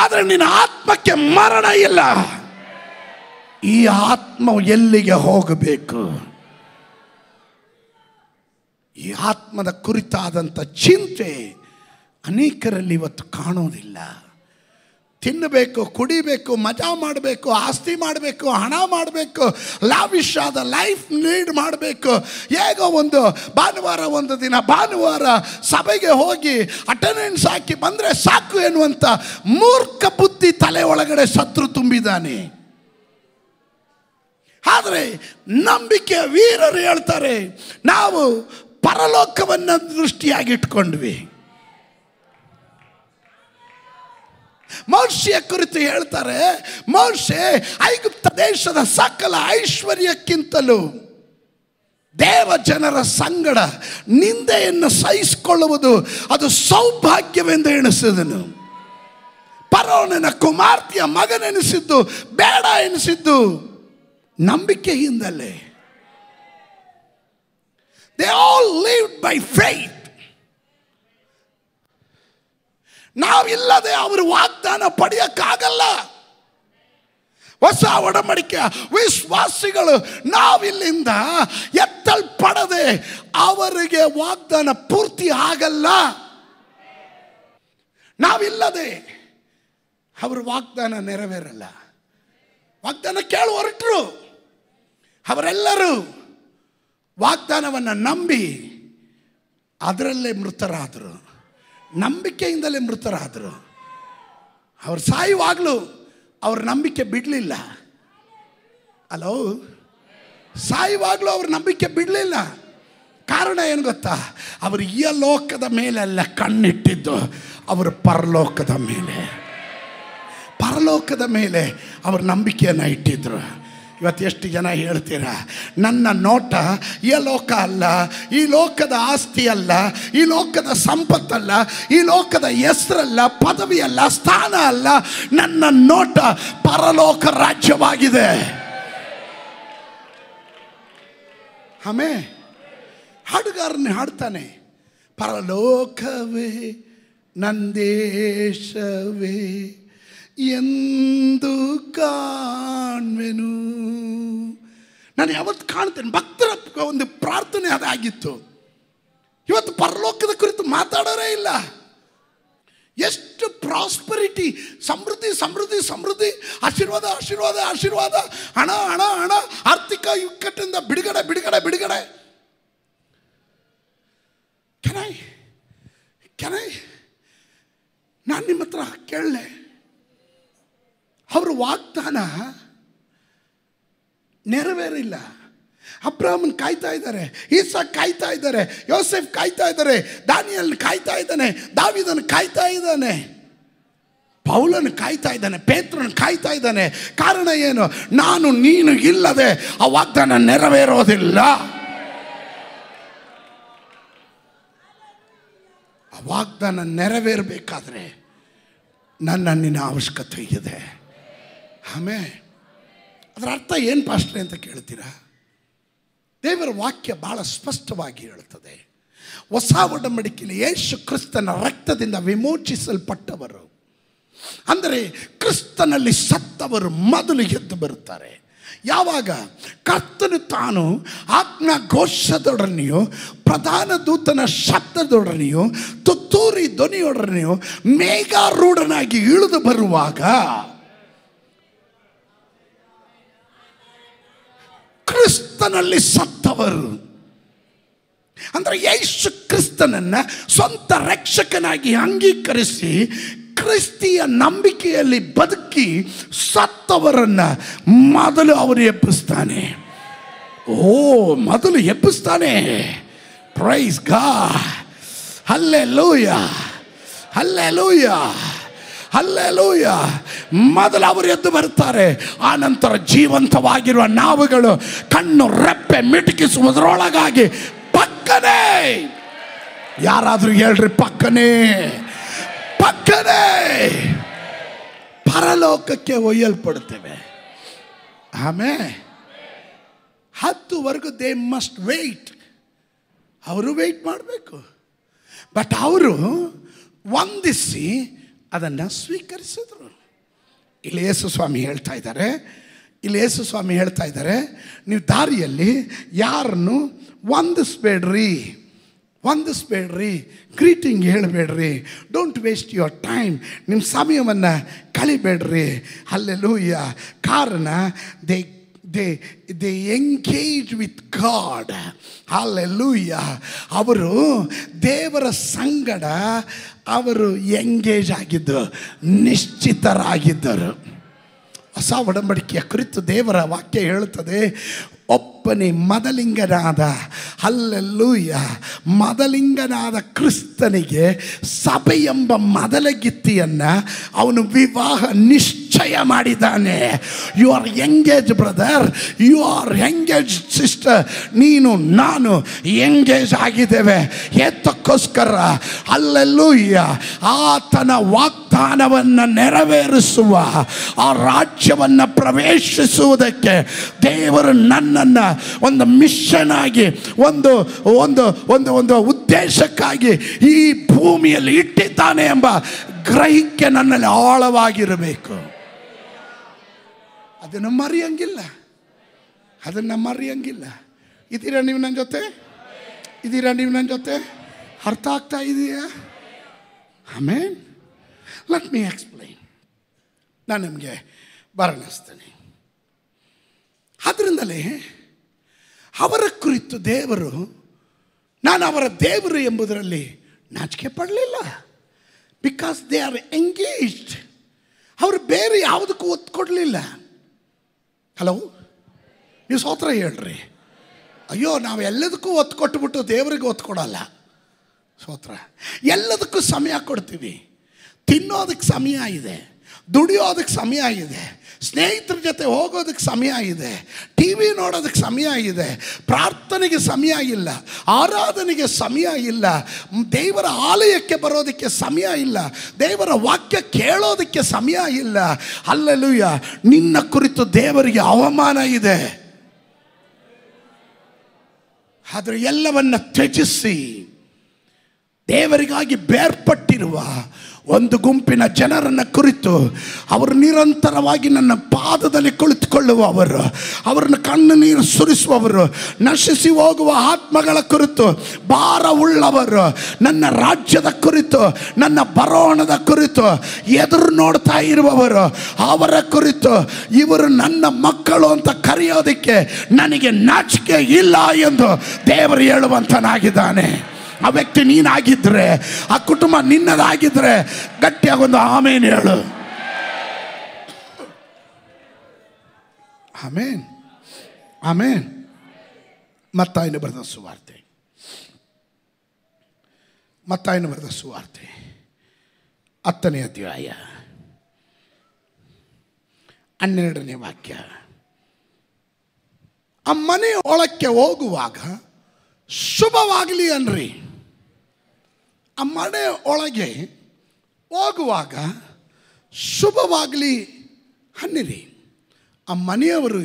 ಆದರೆ ನಿನ್ನ ಆತ್ಮಕ್ಕೆ ಮರಣ ಇಲ್ಲ. ಈ ಆತ್ಮ ಎಲ್ಲಿಗೆ ಹೋಗಬೇಕು? ಈ ಆತ್ಮದ ಕುರಿತಾದಂಥ ಚಿಂತೆ ಅನೇಕರಲ್ಲಿ ಇವತ್ತು ಕಾಣೋದಿಲ್ಲ. ತಿನ್ನಬೇಕು, ಕುಡಿಬೇಕು, ಮಜಾ ಮಾಡಬೇಕು, ಆಸ್ತಿ ಮಾಡಬೇಕು, ಹಣ ಮಾಡಬೇಕು, ಲಾವಿಶ್ ಆದ ಲೈಫ್ ಲೀಡ್ ಮಾಡಬೇಕು. ಹೇಗೋ ಒಂದು ಭಾನುವಾರ ಸಭೆಗೆ ಹೋಗಿ ಅಟೆಂಡೆನ್ಸ್ ಹಾಕಿ ಬಂದರೆ ಸಾಕು ಎನ್ನುವಂಥ ಮೂರ್ಖ ಬುದ್ಧಿ ತಲೆ ಒಳಗಡೆ ಶತ್ರು ತುಂಬಿದ್ದಾನೆ. ಆದರೆ ನಂಬಿಕೆಯ ವೀರರು ಹೇಳ್ತಾರೆ, ನಾವು ಪರಲೋಕವನ್ನು ದೃಷ್ಟಿಯಾಗಿಟ್ಕೊಂಡ್ವಿ. ಮೋಶೆಯ ಕುರಿತು ಹೇಳ್ತಾರೆ, ಮೋಶೆ ಐಗುಪ್ತ ದೇಶದ ಸಕಲ ಐಶ್ವರ್ಯಕ್ಕಿಂತಲೂ ದೇವ ಜನರ ಸಂಗಡ ನಿಂದೆಯನ್ನು ಸಹಿಸಿಕೊಳ್ಳುವುದು ಅದು ಸೌಭಾಗ್ಯವೆಂದು ಎಣಿಸಿದನು. ಫರೋಹನ ಕುಮಾರ್ತೆಯ ಮಗನೆನಿಸಿದ್ದು ಬೇಡ ಎನಿಸಿದ್ದು ನಂಬಿಕೆಯಿಂದಲೇ. They all lived by faith. ನಾವಿಲ್ಲದೆ ಅವರು ವಾಗ್ದಾನ ಪಡೆಯಕ್ಕಾಗಲ್ಲ. ಹೊಸ ಒಡಂಬಡಿಕೆಯ ವಿಶ್ವಾಸಿಗಳು ನಾವಿಲ್ಲಿಂದ ಎತ್ತಲ್ಪಡದೆ ಅವರಿಗೆ ವಾಗ್ದಾನ ಪೂರ್ತಿ ಆಗಲ್ಲ. ನಾವಿಲ್ಲದೆ ಅವರ ವಾಗ್ದಾನ ನೆರವೇರಲ್ಲ. ವಾಗ್ದಾನ ಕೇಳಿ ಹೊರಟರು. ಅವರೆಲ್ಲರೂ ವಾಗ್ದಾನವನ್ನು ನಂಬಿ ಅದರಲ್ಲೇ ಮೃತರಾದರು. ನಂಬಿಕೆಯಿಂದಲೇ ಮೃತರಾದರು. ಅವರು ಸಾಯುವಾಗಲೂ ಅವ್ರ ನಂಬಿಕೆ ಬಿಡಲಿಲ್ಲ. ಅಲೋ, ಸಾಯುವಾಗಲೂ ಅವ್ರ ನಂಬಿಕೆ ಬಿಡಲಿಲ್ಲ. ಕಾರಣ ಏನು ಗೊತ್ತಾ? ಅವರು ಈ ಲೋಕದ ಮೇಲೆಲ್ಲ ಕಣ್ಣಿಟ್ಟಿದ್ದು ಅವರು ಪರಲೋಕದ ಮೇಲೆ. ಪರಲೋಕದ ಮೇಲೆ ಅವ್ರ ನಂಬಿಕೆಯನ್ನು ಇಟ್ಟಿದ್ರು. ಇವತ್ತು ಎಷ್ಟು ಜನ ಹೇಳ್ತೀರಾ, ನನ್ನ ನೋಟ ಈ ಲೋಕ ಅಲ್ಲ, ಈ ಲೋಕದ ಆಸ್ತಿ ಅಲ್ಲ, ಈ ಲೋಕದ ಸಂಪತ್ತಲ್ಲ, ಈ ಲೋಕದ ಹೆಸರಲ್ಲ, ಪದವಿ ಅಲ್ಲ, ಸ್ಥಾನ ಅಲ್ಲ, ನನ್ನ ನೋಟ ಪರಲೋಕ ರಾಜ್ಯವಾಗಿದೆ. ಆಮೇ ಹಾಡುಗಾರನೇ ಹಾಡ್ತಾನೆ, ಪರಲೋಕವೇ ನಂದೇಶವೇ ಎಂದು ಕಾಣ್ವೆನು. ನಾನು ಯಾವತ್ತು ಕಾಣ್ತೇನೆ. ಭಕ್ತರ ಒಂದು ಪ್ರಾರ್ಥನೆ ಅದಾಗಿತ್ತು. ಇವತ್ತು ಪರಲೋಕದ ಕುರಿತು ಮಾತಾಡೋರೇ ಇಲ್ಲ. ಎಷ್ಟು ಪ್ರಾಸ್ಪರಿಟಿ, ಸಮೃದ್ಧಿ ಸಮೃದ್ಧಿ ಸಮೃದ್ಧಿ, ಆಶೀರ್ವಾದ ಆಶೀರ್ವಾದ ಆಶೀರ್ವಾದ, ಹಣ ಹಣ ಹಣ, ಆರ್ಥಿಕ ಇಕ್ಕಟ್ಟಿಂದ ಬಿಡುಗಡೆ ಬಿಡುಗಡೆ ಬಿಡುಗಡೆ. ಕೆನೈ ನಾನು ನಿಮ್ಮ ಹತ್ರ ಕೇಳಲೆ, ಅವರು ವಾಗ್ದಾನ ನೆರವೇರಿಲ್ಲ. ಅಬ್ರಾಹ್ಮನ್ ಕಾಯ್ತಾ ಇದ್ದಾರೆ, ಈಸಾಕ್ ಕಾಯ್ತಾ ಇದ್ದಾರೆ, ಯೋಸೆಫ್ ಕಾಯ್ತಾ ಇದ್ದಾರೆ, ದಾನಿಯಲ್ ಕಾಯ್ತಾ ಇದ್ದಾನೆ, ದಾವೀದನ ಕಾಯ್ತಾ ಇದ್ದಾನೆ, ಪೌಲನ ಕಾಯ್ತಾ ಇದ್ದಾನೆ, ಪೇತ್ರನ ಕಾಯ್ತಾ ಇದ್ದಾನೆ. ಕಾರಣ ಏನು? ನಾನು ನೀನು ಇಲ್ಲದೆ ಆ ವಾಗ್ದಾನ ನೆರವೇರೋದಿಲ್ಲ. ಆ ವಾಗ್ದಾನ ನೆರವೇರಬೇಕಾದ್ರೆ ನಿನ್ನ ಅವಶ್ಯಕತೆ ಇದೆ. ಆಮೇಲೆ ಅದರ ಅರ್ಥ ಏನು ಪಾಸ್ಟ್ರೆ ಅಂತ ಕೇಳ್ತೀರಾ? ದೇವರ ವಾಕ್ಯ ಬಹಳ ಸ್ಪಷ್ಟವಾಗಿ ಹೇಳುತ್ತದೆ. ಹೊಸ ಒಡಂಬಡಿಕೆಯಲ್ಲಿ ಯೇಸು ಕ್ರಿಸ್ತನ ರಕ್ತದಿಂದ ವಿಮೋಚಿಸಲ್ಪಟ್ಟವರು, ಅಂದರೆ ಕ್ರಿಸ್ತನಲ್ಲಿ ಸತ್ತವರು ಮೊದಲು ಎದ್ದು ಬರುತ್ತಾರೆ. ಯಾವಾಗ? ಕರ್ತನು ತಾನು ಆಜ್ಞಾ ಘೋಷದೊಡನೆಯೋ, ಪ್ರಧಾನ ದೂತನ ಶಬ್ದದೊಡನೆಯೋ, ತುತ್ತೂರಿ ಧ್ವನಿಯೊಡನೆಯೋ ಮೇಘಾರೂಢನಾಗಿ ಇಳಿದು ಬರುವಾಗ ಕ್ರಿಸ್ತನಲ್ಲಿ ಸತ್ತವರು, ಅಂದರೆ ಯೇಸು ಕ್ರಿಸ್ತನನ್ನ ಸ್ವಂತ ರಕ್ಷಕನಾಗಿ ಅಂಗೀಕರಿಸಿ ಕ್ರಿಸ್ತಿಯ ನಂಬಿಕೆಯಲ್ಲಿ ಬದುಕಿ ಸತ್ತವರನ್ನ ಮೊದಲು ಅವರು ಎಬ್ಬಿಸ್ತಾನೆ. ಮೊದಲು ಎಬ್ಬಿಸ್ತಾನೆ. Praise God, hallelujah hallelujah hallelujah. ಮೊದಲು ಅವರು ಎದ್ದು ಬರ್ತಾರೆ. ಆ ನಂತರ ಜೀವಂತವಾಗಿರುವ ನಾವುಗಳು ಕಣ್ಣು ರೆಪ್ಪೆ ಮಿಟುಕಿಸುವುದರೊಳಗಾಗಿ ಪಕ್ಕನೆ, ಯಾರಾದ್ರೂ ಹೇಳ್ರಿ ಪಕ್ಕನೆ ಪಕ್ಕನೆ ಪರಲೋಕಕ್ಕೆ ಒಯ್ಯಲ್ಪಡುತ್ತೇವೆ. ಆಮೇಲೆ 10 ದೇ ಮಸ್ಟ್ ವೇಟ್. ಅವರು ವೇಟ್ ಮಾಡಬೇಕು. ಬಟ್ ಅವರು ವಂದಿಸಿ ಅದನ್ನು ಸ್ವೀಕರಿಸಿದ್ರು. ಇಲ್ಲಿ ಯೇಸು ಸ್ವಾಮಿ ಹೇಳ್ತಾ ಇದ್ದಾರೆ, ನೀವು ದಾರಿಯಲ್ಲಿ ಯಾರನ್ನು ವಂದಿಸ್ಬೇಡ್ರಿ, ಗ್ರೀಟಿಂಗ್ ಹೇಳಬೇಡ್ರಿ, ಡೋಂಟ್ ವೇಸ್ಟ್ ಯುವರ್ ಟೈಮ್, ನಿಮ್ಮ ಸಮಯವನ್ನು ಕಳಿಬೇಡ್ರಿ. ಹಲ್ಲೆಲೂಯ. ಕಾರಣ they engage with God. Hallelujah. ಅವರು ದೇವರ ಸಂಗಡ ಅವರು ಎಂಗೇಜ್ ಆಗಿದ್ದರು, ನಿಶ್ಚಿತರಾಗಿದ್ದರು. ಹೊಸ ಒಡಂಬಡಿಕೆಯ ಕುರಿತು ದೇವರ ವಾಕ್ಯ ಹೇಳುತ್ತದೆ, ಒಬ್ಬನೇ ಮದಲಿಂಗನಾದ, ಹಲ್ಲೆಲೂಯ, ಮದಲಿಂಗನಾದ ಕ್ರಿಸ್ತನಿಗೆ ಸಭೆ ಎಂಬ ಮದಲಗಿತ್ತಿಯನ್ನು ಅವನು ವಿವಾಹ ನಿಶ್ಚಯ ಮಾಡಿದ್ದಾನೆ. You are engage brother, you are engage sister. ನೀನು ನಾನು ಎಂಗೇಜ್ ಆಗಿದ್ದೇವೆ. ಏತಕ್ಕೋಸ್ಕರ? ಹಲ್ಲೆಲೂಯ, ಆತನ ವಾಗ್ದಾನವನ್ನು ನೆರವೇರಿಸುವ ಆ ರಾಜ್ಯವನ್ನು ಪ್ರವೇಶಿಸುವುದಕ್ಕೆ ದೇವರು ನನ್ನನ್ನು ಒಂದು ಮಿಷನ್ ಆಗಿ ಒಂದು ಒಂದು ಒಂದು ಒಂದು ಉದ್ದೇಶಕ್ಕಾಗಿ ಈ ಭೂಮಿಯಲ್ಲಿ ಇಟ್ಟಿದ್ದಾನೆ ಎಂಬ ಗ್ರಹಿಕೆ ನನ್ನಲ್ಲಿ ಆಳವಾಗಿರಬೇಕು. ಅದನ್ನು ಮರೆಯಂಗಿಲ್ಲ. ಇದ್ದೀರಾ ನೀವು ನನ್ನ ಜೊತೆ? ಅರ್ಥ ಆಗ್ತಾ ಇದೆಯಾ? ಆಮೇನ್. Let me explain. ನಾನು ನಿಮಗೆ ವರ್ಣಿಸ್ತೇನೆ. ಅದರಿಂದಲೇ ಅವರ ಕುರಿತು ದೇವರು, ನಾನು ಅವರ ದೇವರು ಎಂಬುದರಲ್ಲಿ ನಾಚಿಕೆ ಪಡಲಿಲ್ಲ. Because they are engaged. ಅವರು ಬೇರೆ ಯಾವುದಕ್ಕೂ ಒತ್ತು ಕೊಡಲಿಲ್ಲ. ಹಲೋ, ನೀವು ಸ್ತೋತ್ರ ಹೇಳ್ರಿ. ಅಯ್ಯೋ, ನಾವು ಎಲ್ಲದಕ್ಕೂ ಒತ್ತು ಕೊಟ್ಟುಬಿಟ್ಟು ದೇವರಿಗೆ ಒತ್ತು ಕೊಡಲ್ಲ. ಸ್ತೋತ್ರ. ಎಲ್ಲದಕ್ಕೂ ಸಮಯ ಕೊಡ್ತೀವಿ. ತಿನ್ನೋದಕ್ಕೆ ಸಮಯ ಇದೆ, ದುಡಿಯೋದಕ್ಕೆ ಸಮಯ ಇದೆ, ಸ್ನೇಹಿತರ ಜೊತೆ ಹೋಗೋದಕ್ಕೆ ಸಮಯ ಇದೆ, ಟಿ ವಿ ನೋಡೋದಕ್ಕೆ ಸಮಯ ಇದೆ, ಪ್ರಾರ್ಥನೆಗೆ ಸಮಯ ಇಲ್ಲ, ಆರಾಧನೆಗೆ ಸಮಯ ಇಲ್ಲ, ದೇವರ ಆಲಯಕ್ಕೆ ಬರೋದಕ್ಕೆ ಸಮಯ ಇಲ್ಲ, ದೇವರ ವಾಕ್ಯ ಕೇಳೋದಕ್ಕೆ ಸಮಯ ಇಲ್ಲ. ಹಲ್ಲೆಲೂಯ. ನಿನ್ನ ಕುರಿತು ದೇವರಿಗೆ ಅವಮಾನ ಇದೆ. ಆದರೆ ಎಲ್ಲವನ್ನ ತ್ಯಜಿಸಿ ದೇವರಿಗಾಗಿ ಬೇರ್ಪಟ್ಟಿರುವ ಒಂದು ಗುಂಪಿನ ಜನರನ್ನು ಕುರಿತು ಅವರು ನಿರಂತರವಾಗಿ ನನ್ನ ಪಾದದಲ್ಲಿ ಕುಳಿತುಕೊಳ್ಳುವವರು, ಅವರನ್ನು ಕಣ್ಣು ನೀರು ಸುರಿಸುವವರು, ನಶಿಸಿ ಹೋಗುವ ಆತ್ಮಗಳ ಕುರಿತು ಭಾರವುಳ್ಳವರು, ನನ್ನ ರಾಜ್ಯದ ಕುರಿತು, ನನ್ನ ಬರೋಣದ ಕುರಿತು ಎದುರು ನೋಡ್ತಾ ಇರುವವರು, ಅವರ ಕುರಿತು ಇವರು ನನ್ನ ಮಕ್ಕಳು ಅಂತ ಕರೆಯೋದಕ್ಕೆ ನನಗೆ ನಾಚಿಕೆ ಇಲ್ಲ ಎಂದು ದೇವರು ಹೇಳುವಂತನಾಗಿದ್ದಾನೆ. ಆ ವ್ಯಕ್ತಿ ನೀನಾಗಿದ್ದರೆ, ಆ ಕುಟುಂಬ ನಿನ್ನದಾಗಿದ್ದರೆ ಗಟ್ಟಿಯಾಗೊಂದು ಆಮೇನ್ ಹೇಳು. ಆಮೇನ್, ಆಮೇನ್. ಮತ್ತಾಯನು ಬರೆದ ಸುವಾರ್ತೆ 10ನೇ ಅಧ್ಯಾಯ 12ನೇ ವಾಕ್ಯ. ಆ ಮನೆ ಒಳಕ್ಕೆ ಹೋಗುವಾಗ ಶುಭವಾಗಲಿ ಅನ್ರಿ. ಆ ಮನೆ ಒಳಗೆ ಹೋಗುವಾಗ ಶುಭವಾಗಲಿ ಅನ್ನಿರಿ. ಆ ಮನೆಯವರು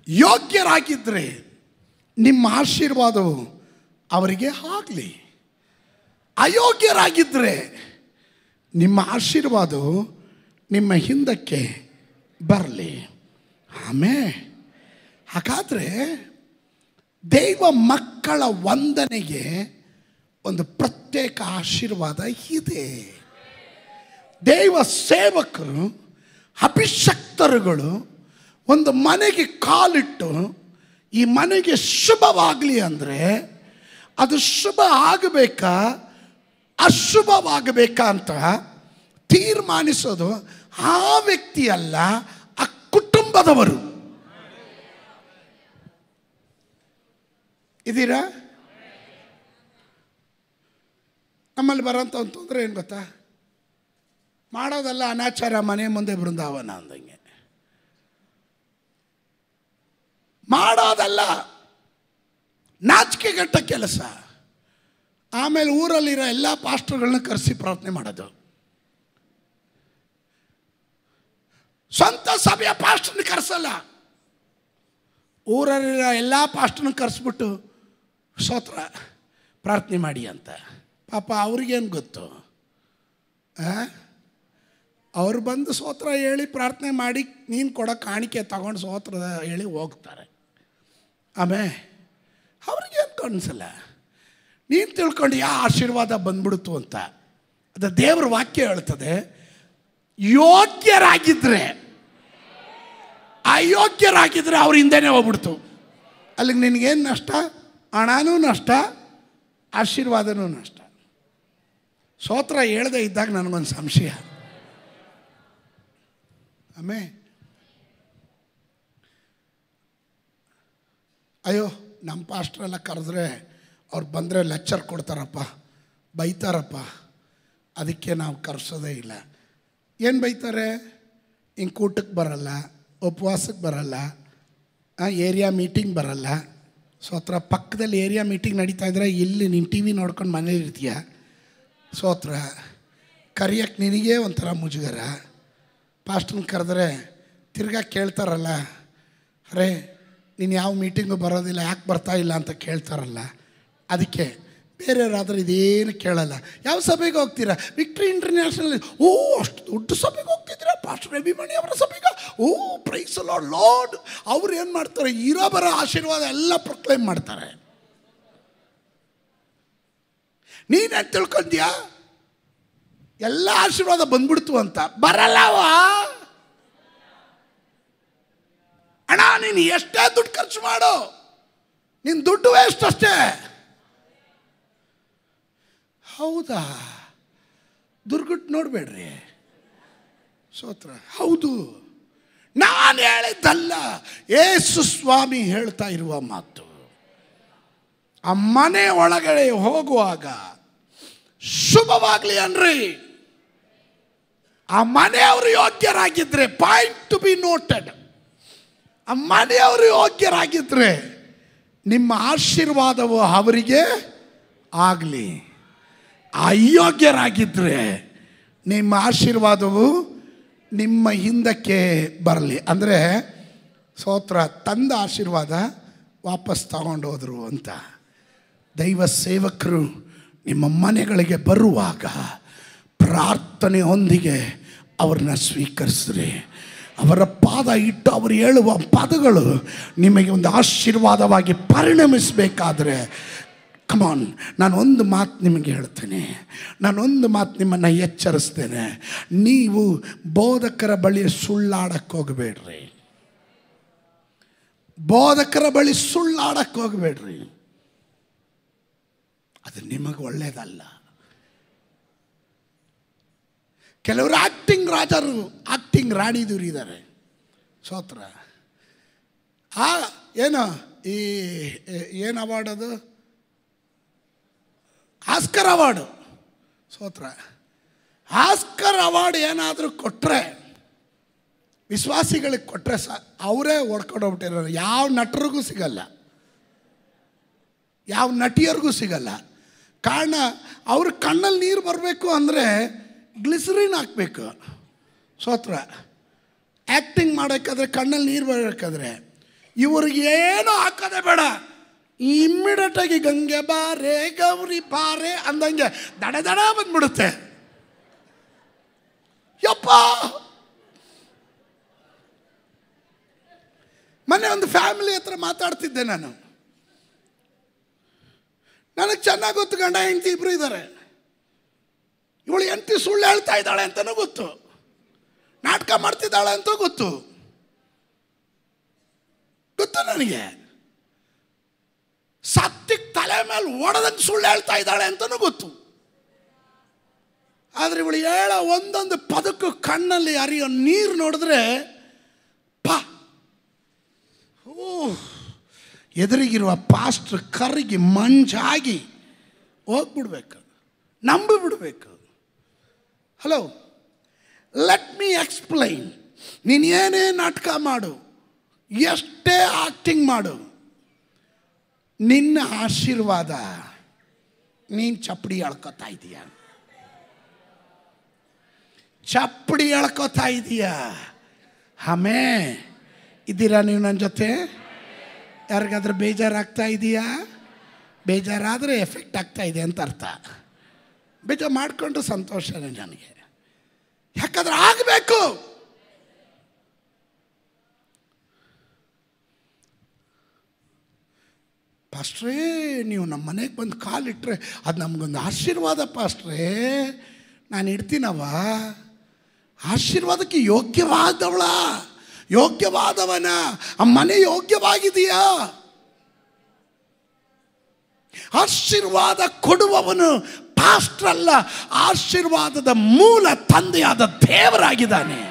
ಯೋಗ್ಯರಾಗಿದ್ದರೆ ನಿಮ್ಮ ಆಶೀರ್ವಾದವು ಅವರಿಗೆ ಆಗಲಿ. ಅಯೋಗ್ಯರಾಗಿದ್ದರೆ ನಿಮ್ಮ ಆಶೀರ್ವಾದವು ನಿಮ್ಮ ಹಿಂದಕ್ಕೆ ಬರಲಿ. ಆಮೇಲೆ ಹಾಗಾದರೆ ದೈವ ಮಕ್ಕಳ ವಂದನೆಗೆ ಒಂದು ಪ್ರತ್ಯೇಕ ಆಶೀರ್ವಾದ ಇದೆ. ದೈವ ಸೇವಕರು, ಅಭಿಷಕ್ತರುಗಳು ಒಂದು ಮನೆಗೆ ಕಾಲಿಟ್ಟು ಈ ಮನೆಗೆ ಶುಭವಾಗಲಿ ಅಂದರೆ ಅದು ಶುಭ ಆಗಬೇಕಾ ಅಶುಭವಾಗಬೇಕಾ ಅಂತ ತೀರ್ಮಾನಿಸೋದು ಆ ವ್ಯಕ್ತಿ ಅಲ್ಲ, ಆ ಕುಟುಂಬದವರು. ಇದ್ದೀರಾ? ನಮ್ಮಲ್ಲಿ ಬರೋಂಥ ಒಂದು ತೊಂದರೆ ಏನು ಗೊತ್ತಾ? ಮಾಡೋದಲ್ಲ ಅನಾಚಾರ, ಮನೆ ಮುಂದೆ ಬೃಂದಾವನ ಅಂದಂಗೆ. ಮಾಡೋದಲ್ಲ ನಾಚಿಕೆಗೆಟ್ಟ ಕೆಲಸ. ಆಮೇಲೆ ಊರಲ್ಲಿರೋ ಎಲ್ಲ ಪಾಸ್ಟರ್ಗಳನ್ನ ಕರೆಸಿ ಪ್ರಾರ್ಥನೆ ಮಾಡೋದು. ಸ್ವಂತ ಸಭೆಯ ಪಾಸ್ಟರ್ನ ಕರೆಸಲ್ಲ, ಊರಲ್ಲಿರೋ ಎಲ್ಲ ಪಾಸ್ಟರ್ನ ಕರೆಸ್ಬಿಟ್ಟು ಸ್ತೋತ್ರ ಪ್ರಾರ್ಥನೆ ಮಾಡಿ ಅಂತ. ಪಾಪ ಅವ್ರಿಗೇನು ಗೊತ್ತು? ಅವ್ರು ಬಂದು ಸ್ತೋತ್ರ ಹೇಳಿ ಪ್ರಾರ್ಥನೆ ಮಾಡಿ ನೀನು ಕೊಡೋ ಕಾಣಿಕೆ ತಗೊಂಡು ಸ್ತೋತ್ರ ಹೇಳಿ ಹೋಗ್ತಾರೆ. ಆಮೇಲೆ ಅವ್ರಿಗೇನು ಕಾಣಿಸಲ್ಲ. ನೀನು ತಿಳ್ಕೊಂಡು ಯಾವ ಆಶೀರ್ವಾದ ಬಂದ್ಬಿಡ್ತು ಅಂತ. ಅದು ದೇವ್ರ ವಾಕ್ಯ ಹೇಳ್ತದೆ, ಯೋಗ್ಯರಾಗಿದ್ದರೆ, ಅಯೋಗ್ಯರಾಗಿದ್ದರೆ ಅವ್ರ ಹಿಂದೆನೇ ಹೋಗ್ಬಿಡ್ತು. ಅಲ್ಲಿಗೆ ನಿನಗೇನು ನಷ್ಟ? ಹಣನೂ ನಷ್ಟ, ಆಶೀರ್ವಾದನೂ ನಷ್ಟ. ಸ್ತೋತ್ರ ಹೇಳ್ದೆ ಇದ್ದಾಗ ನನಗೊಂದು ಸಂಶಯ. ಆಮೇಲೆ ಅಯ್ಯೋ ನಮ್ಮ ಪಾಸ್ಟ್ರೆಲ್ಲ ಕರೆದ್ರೆ ಅವ್ರು ಬಂದರೆ ಲೆಕ್ಚರ್ ಕೊಡ್ತಾರಪ್ಪ, ಬೈತಾರಪ್ಪ, ಅದಕ್ಕೆ ನಾವು ಕರೆಸೋದೇ ಇಲ್ಲ. ಏನು ಬೈತಾರೆ? ಹಿಂಗೆ ಕೂಟಕ್ಕೆ ಬರಲ್ಲ, ಉಪವಾಸಕ್ಕೆ ಬರಲ್ಲ, ಏರಿಯಾ ಮೀಟಿಂಗ್ ಬರಲ್ಲ. ಸ್ತೋತ್ರ ಪಕ್ಕದಲ್ಲಿ ಏರಿಯಾ ಮೀಟಿಂಗ್ ನಡೀತಾ ಇದ್ರೆ ಇಲ್ಲಿ ನೀನು ಟಿ ವಿ ನೋಡ್ಕೊಂಡು ಮನೇಲಿ ಇರ್ತೀಯ. ಸ್ತೋತ್ರ ಕರಿಯಕ್ಕೆ ನಿನಗೇ ಒಂಥರ ಮುಜುಗರ. ಪಾಸ್ಟರ್ನ ಕರೆದ್ರೆ ತಿರ್ಗಾ ಕೇಳ್ತಾರಲ್ಲ, ಅರೇ ನೀನು ಯಾವ ಮೀಟಿಂಗು ಬರೋದಿಲ್ಲ, ಯಾಕೆ ಬರ್ತಾ ಇಲ್ಲ ಅಂತ ಕೇಳ್ತಾರಲ್ಲ. ಅದಕ್ಕೆ ಬೇರೆಯವರಾದ್ರೆ ಇದೇನು ಕೇಳಲ್ಲ. ಯಾವ ಸಭೆಗೆ ಹೋಗ್ತೀರಾ? Victory international. ಓ, ಅಷ್ಟು ದೊಡ್ಡ ಸಭೆಗೆ ಹೋಗ್ತಿದ್ದೀರಾ? ಪಾಸ್ಟರ್ ಅಭಿಮನ್ಯು ಅವರ ಸಭೆಗೆ? ಓ, ಪ್ರೈಸ್ ಲಾರ್ಡ್ ಲಾರ್ಡ್. ಅವ್ರು ಏನು ಮಾಡ್ತಾರೆ? ಇರೋ ಬರೋ ಆಶೀರ್ವಾದ ಎಲ್ಲ ಪ್ರೊಕ್ಲೈಮ್ ಮಾಡ್ತಾರೆ. ನೀನೇನು ತಿಳ್ಕೊಂತೀಯಾ ಎಲ್ಲ ಆಶೀರ್ವಾದ ಬಂದ್ಬಿಡ್ತು ಅಂತ? ಬರಲ್ಲವಾ ಅಣ್ಣ, ನೀನು ಎಷ್ಟೇ ದುಡ್ಡು ಖರ್ಚು ಮಾಡು, ನಿನ್ನ ದುಡ್ಡು ವೇಸ್ಟ್ ಅಷ್ಟೇ. ಹೌದಾ? ದುರ್ಗುಟ್ಟು ನೋಡಬೇಡ್ರಿ. ಸ್ತೋತ್ರ. ಹೌದು, ನಾನು ಹೇಳಿದ್ದಲ್ಲ, ಯೇಸು ಸ್ವಾಮಿ ಹೇಳ್ತಾ ಇರುವ ಮಾತು. ಆ ಮನೆ ಒಳಗಡೆ ಹೋಗುವಾಗ ಶುಭವಾಗಲಿ ಅನ್ರಿ. ಆ ಮನೆಯವರು ಯೋಗ್ಯರಾಗಿದ್ದರೆ, ಪಾಯಿಂಟ್ ಟು ಬಿ ನೋಟೆಡ್, ಆ ಮನೆಯವರು ಯೋಗ್ಯರಾಗಿದ್ದರೆ ನಿಮ್ಮ ಆಶೀರ್ವಾದವು ಅವರಿಗೆ ಆಗಲಿ. ಅಯೋಗ್ಯರಾಗಿದ್ದರೆ ನಿಮ್ಮ ಆಶೀರ್ವಾದವು ನಿಮ್ಮ ಹಿಂದಕ್ಕೆ ಬರಲಿ. ಅಂದರೆ ಸ್ತೋತ್ರ ತಂದ ಆಶೀರ್ವಾದ ವಾಪಸ್ ತಗೊಂಡು ಹೋದರು ಅಂತ. ದೈವ ಸೇವಕರು ನಿಮ್ಮ ಮನೆಗಳಿಗೆ ಬರುವಾಗ ಪ್ರಾರ್ಥನೆಯೊಂದಿಗೆ ಅವ್ರನ್ನ ಸ್ವೀಕರಿಸ್ರಿ. ಅವರ ಪಾದ ಇಟ್ಟು ಅವರು ಹೇಳುವ ಪದಗಳು ನಿಮಗೆ ಒಂದು ಆಶೀರ್ವಾದವಾಗಿ ಪರಿಣಮಿಸಬೇಕಾದ್ರೆ, ಕಮಾನ್, ನಾನೊಂದು ಮಾತು ನಿಮಗೆ ಹೇಳ್ತೇನೆ, ನಾನೊಂದು ಮಾತು ನಿಮ್ಮನ್ನು ಎಚ್ಚರಿಸ್ತೇನೆ. ನೀವು ಬೋಧಕರ ಬಳಿ ಸುಳ್ಳಾಡಕ್ಕೆ ಹೋಗಬೇಡ್ರಿ. ಬೋಧಕರ ಬಳಿ ಸುಳ್ಳಾಡಕ್ಕೆ ಹೋಗಬೇಡ್ರಿ. ಅದು ನಿಮಗೆ ಒಳ್ಳೆಯದಲ್ಲ. ಕೆಲವರು ಆಕ್ಟಿಂಗ್ ರಾಜರು, ಆಕ್ಟಿಂಗ್ ರಾಣಿದೂರು ಇದ್ದಾರೆ. ಸ್ತೋತ್ರ. ಏನು ಈ ಏನು ಅವಾರ್ಡ್ ಅದು? Oscar award. ಸ್ತೋತ್ರ. ಆಸ್ಕರ್ ಅವಾರ್ಡ್ ಏನಾದರೂ ಕೊಟ್ಟರೆ, ವಿಶ್ವಾಸಿಗಳಿಗೆ ಕೊಟ್ಟರೆ ಅವರೇ ಹೊಡ್ಕೊಂಡೋಗ್ಬಿಟ್ಟಿರೋರು. ಯಾವ ನಟರಿಗೂ ಸಿಗಲ್ಲ, ಯಾವ ನಟಿಯರಿಗೂ ಸಿಗಲ್ಲ. ಕಾರಣ ಅವ್ರ ಕಣ್ಣಲ್ಲಿ ನೀರು ಬರಬೇಕು ಅಂದರೆ ಗ್ಲಿಸರಿನ್ ಹಾಕಬೇಕು. ಸ್ತೋತ್ರ. ಆ್ಯಕ್ಟಿಂಗ್ ಮಾಡೋಕ್ಕಾದ್ರೆ, ಕಣ್ಣಲ್ಲಿ ನೀರು ಬರಬೇಕಾದ್ರೆ ಇವ್ರಿಗೇನು ಹಾಕೋದೇ ಬೇಡ, ಇಮ್ಮಿಡಿಯೇಟಾಗಿ ಗಂಗೆ ಬಾರೆ ಗೌರಿ ಬಾರೆ ಅಂದಂಗೆ ದಡ ದಡ ಬಂದ್ಬಿಡುತ್ತೆ. ಯಪ್ಪ, ಮೊನ್ನೆ ಒಂದು ಫ್ಯಾಮಿಲಿ ಹತ್ರ ಮಾತಾಡ್ತಿದ್ದೆ ನಾನು. ನನಗೆ ಚೆನ್ನಾಗಿ ಗೊತ್ತು, ಗಂಡ ಹೆಂಡತಿ ಇಬ್ಬರು ಇದ್ದಾರೆ. ಇವಳು ಹೆಂಡತಿ ಸುಳ್ಳು ಹೇಳ್ತಾ ಇದ್ದಾಳೆ ಅಂತಲೂ ಗೊತ್ತು, ನಾಟಕ ಮಾಡ್ತಿದ್ದಾಳೆ ಅಂತ ಗೊತ್ತು ನನಗೆ. ಸತ್ತಿಗೆ ತಲೆ ಮೇಲೆ ಒಡೆದಂಗೆ ಸುಳ್ಳು ಹೇಳ್ತಾ ಇದ್ದಾಳೆ ಅಂತಲೂ ಗೊತ್ತು. ಆದರೆ ಇವಳು ಹೇಳೋ ಒಂದೊಂದು ಪದಕ್ಕೂ ಕಣ್ಣಲ್ಲಿ ಹರಿಯೋ ನೀರು ನೋಡಿದ್ರೆ ಪಾ, ಎದುರಿಗಿರುವ ಪಾಸ್ಟ್ರ್ ಕರ್ಗಿ ಮಂಜಾಗಿ ಹೋಗ್ಬಿಡ್ಬೇಕು, ನಂಬಿಬಿಡ್ಬೇಕು. Hello, let me explain. ನೀನು ಏನೇ ನಾಟಕ ಮಾಡು, ಎಷ್ಟೇ ಆಕ್ಟಿಂಗ್ ಮಾಡು, ನಿನ್ನ ಆಶೀರ್ವಾದ ನೀನು ಚಪ್ಪಡಿ ಎಳ್ಕೊತಾ ಇದೀಯ, ಚಪ್ಪಡಿ ಎಳ್ಕೊತಾ ಇದೀಯ. ಆಮೇ ಇದ್ದೀರಾ ನೀವು ನನ್ನ ಜೊತೆ? ಯಾರಿಗಾದ್ರೂ ಬೇಜಾರಾಗ್ತಾ ಇದೆಯಾ? ಬೇಜಾರಾದರೆ ಎಫೆಕ್ಟ್ ಆಗ್ತಾ ಇದೆ ಅಂತ ಅರ್ಥ. ಬೇಜಾರು ಮಾಡಿಕೊಂಡ್ರೆ ಸಂತೋಷನೇ ನನಗೆ, ಯಾಕಂದ್ರೆ ಆಗಬೇಕು. ಪಾಸ್ಟ್ರೇ, ನೀವು ನಮ್ಮ ಮನೆಗೆ ಬಂದು ಕಾಲಿಟ್ರೆ ಅದು ನಮಗೊಂದು ಆಶೀರ್ವಾದ ಪಾಸ್ಟ್ರೇ. ನಾನು ಇಡ್ತೀನವ. ಆಶೀರ್ವಾದಕ್ಕೆ ಯೋಗ್ಯವಾದವನ ಆ ಮನೆ ಯೋಗ್ಯವಾಗಿದೆಯಾ? ಆಶೀರ್ವಾದ ಕೊಡುವವನು ಪಾಸ್ಟರ್ ಅಲ್ಲ, ಆಶೀರ್ವಾದದ ಮೂಲ ತಂದೆಯಾದ ದೇವರಾಗಿದ್ದಾನೆ.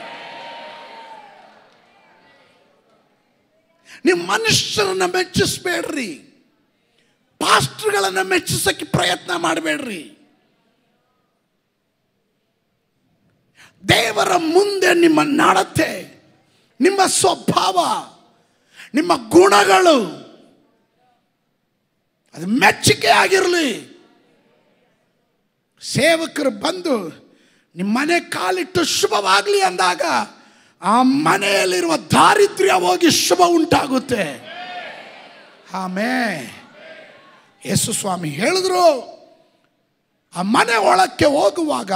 ನೀವು ಮನುಷ್ಯರನ್ನ ಮೆಚ್ಚಿಸ್ಬೇಡ್ರಿ, ಪಾಸ್ಟರ್ಗಳನ್ನು ಮೆಚ್ಚಿಸಕ್ಕೆ ಪ್ರಯತ್ನ ಮಾಡಬೇಡ್ರಿ. ದೇವರ ಮುಂದೆ ನಿಮ್ಮ ನಡತೆ, ನಿಮ್ಮ ಸ್ವಭಾವ, ನಿಮ್ಮ ಗುಣಗಳು ಅದು ಮೆಚ್ಚುಗೆ ಆಗಿರಲಿ. ಸೇವಕರು ಬಂದು ನಿಮ್ಮ ಮನೆ ಕಾಲಿಟ್ಟು ಶುಭವಾಗಲಿ ಅಂದಾಗ ಆ ಮನೆಯಲ್ಲಿರುವ ದಾರಿದ್ರ್ಯ ಹೋಗಿ ಶುಭ ಉಂಟಾಗುತ್ತೆ. ಆಮೇಲೆ ಯೇಸು ಸ್ವಾಮಿ ಹೇಳಿದ್ರು, ಆ ಮನೆ ಒಳಕ್ಕೆ ಹೋಗುವಾಗ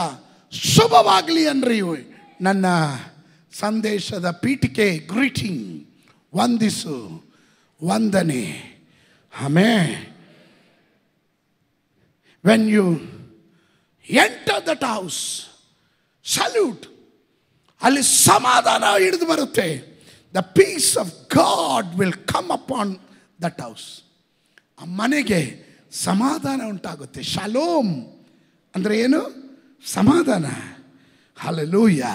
ಶುಭವಾಗಲಿ ಅನ್ರಿ. ನನ್ನ ಸಂದೇಶದ ಪೀಠಿಕೆ ಗ್ರೀಟಿಂಗ್, ವಂದಿಸು, ವಂದನೆ. ಆಮೇಲೆ when you enter that house, salute. ಅಲ್ಲಿ ಸಮಾಧಾನ ಹಿಡಿದು ಬರುತ್ತೆ. The peace of God will come upon that house. ಆ ಮನೆಗೆ ಸಮಾಧಾನ ಉಂಟಾಗುತ್ತೆ. ಶಾಲೋಮ್ ಅಂದರೆ ಏನು? ಸಮಾಧಾನ. ಹಲ್ಲೆಲೂಯಾ.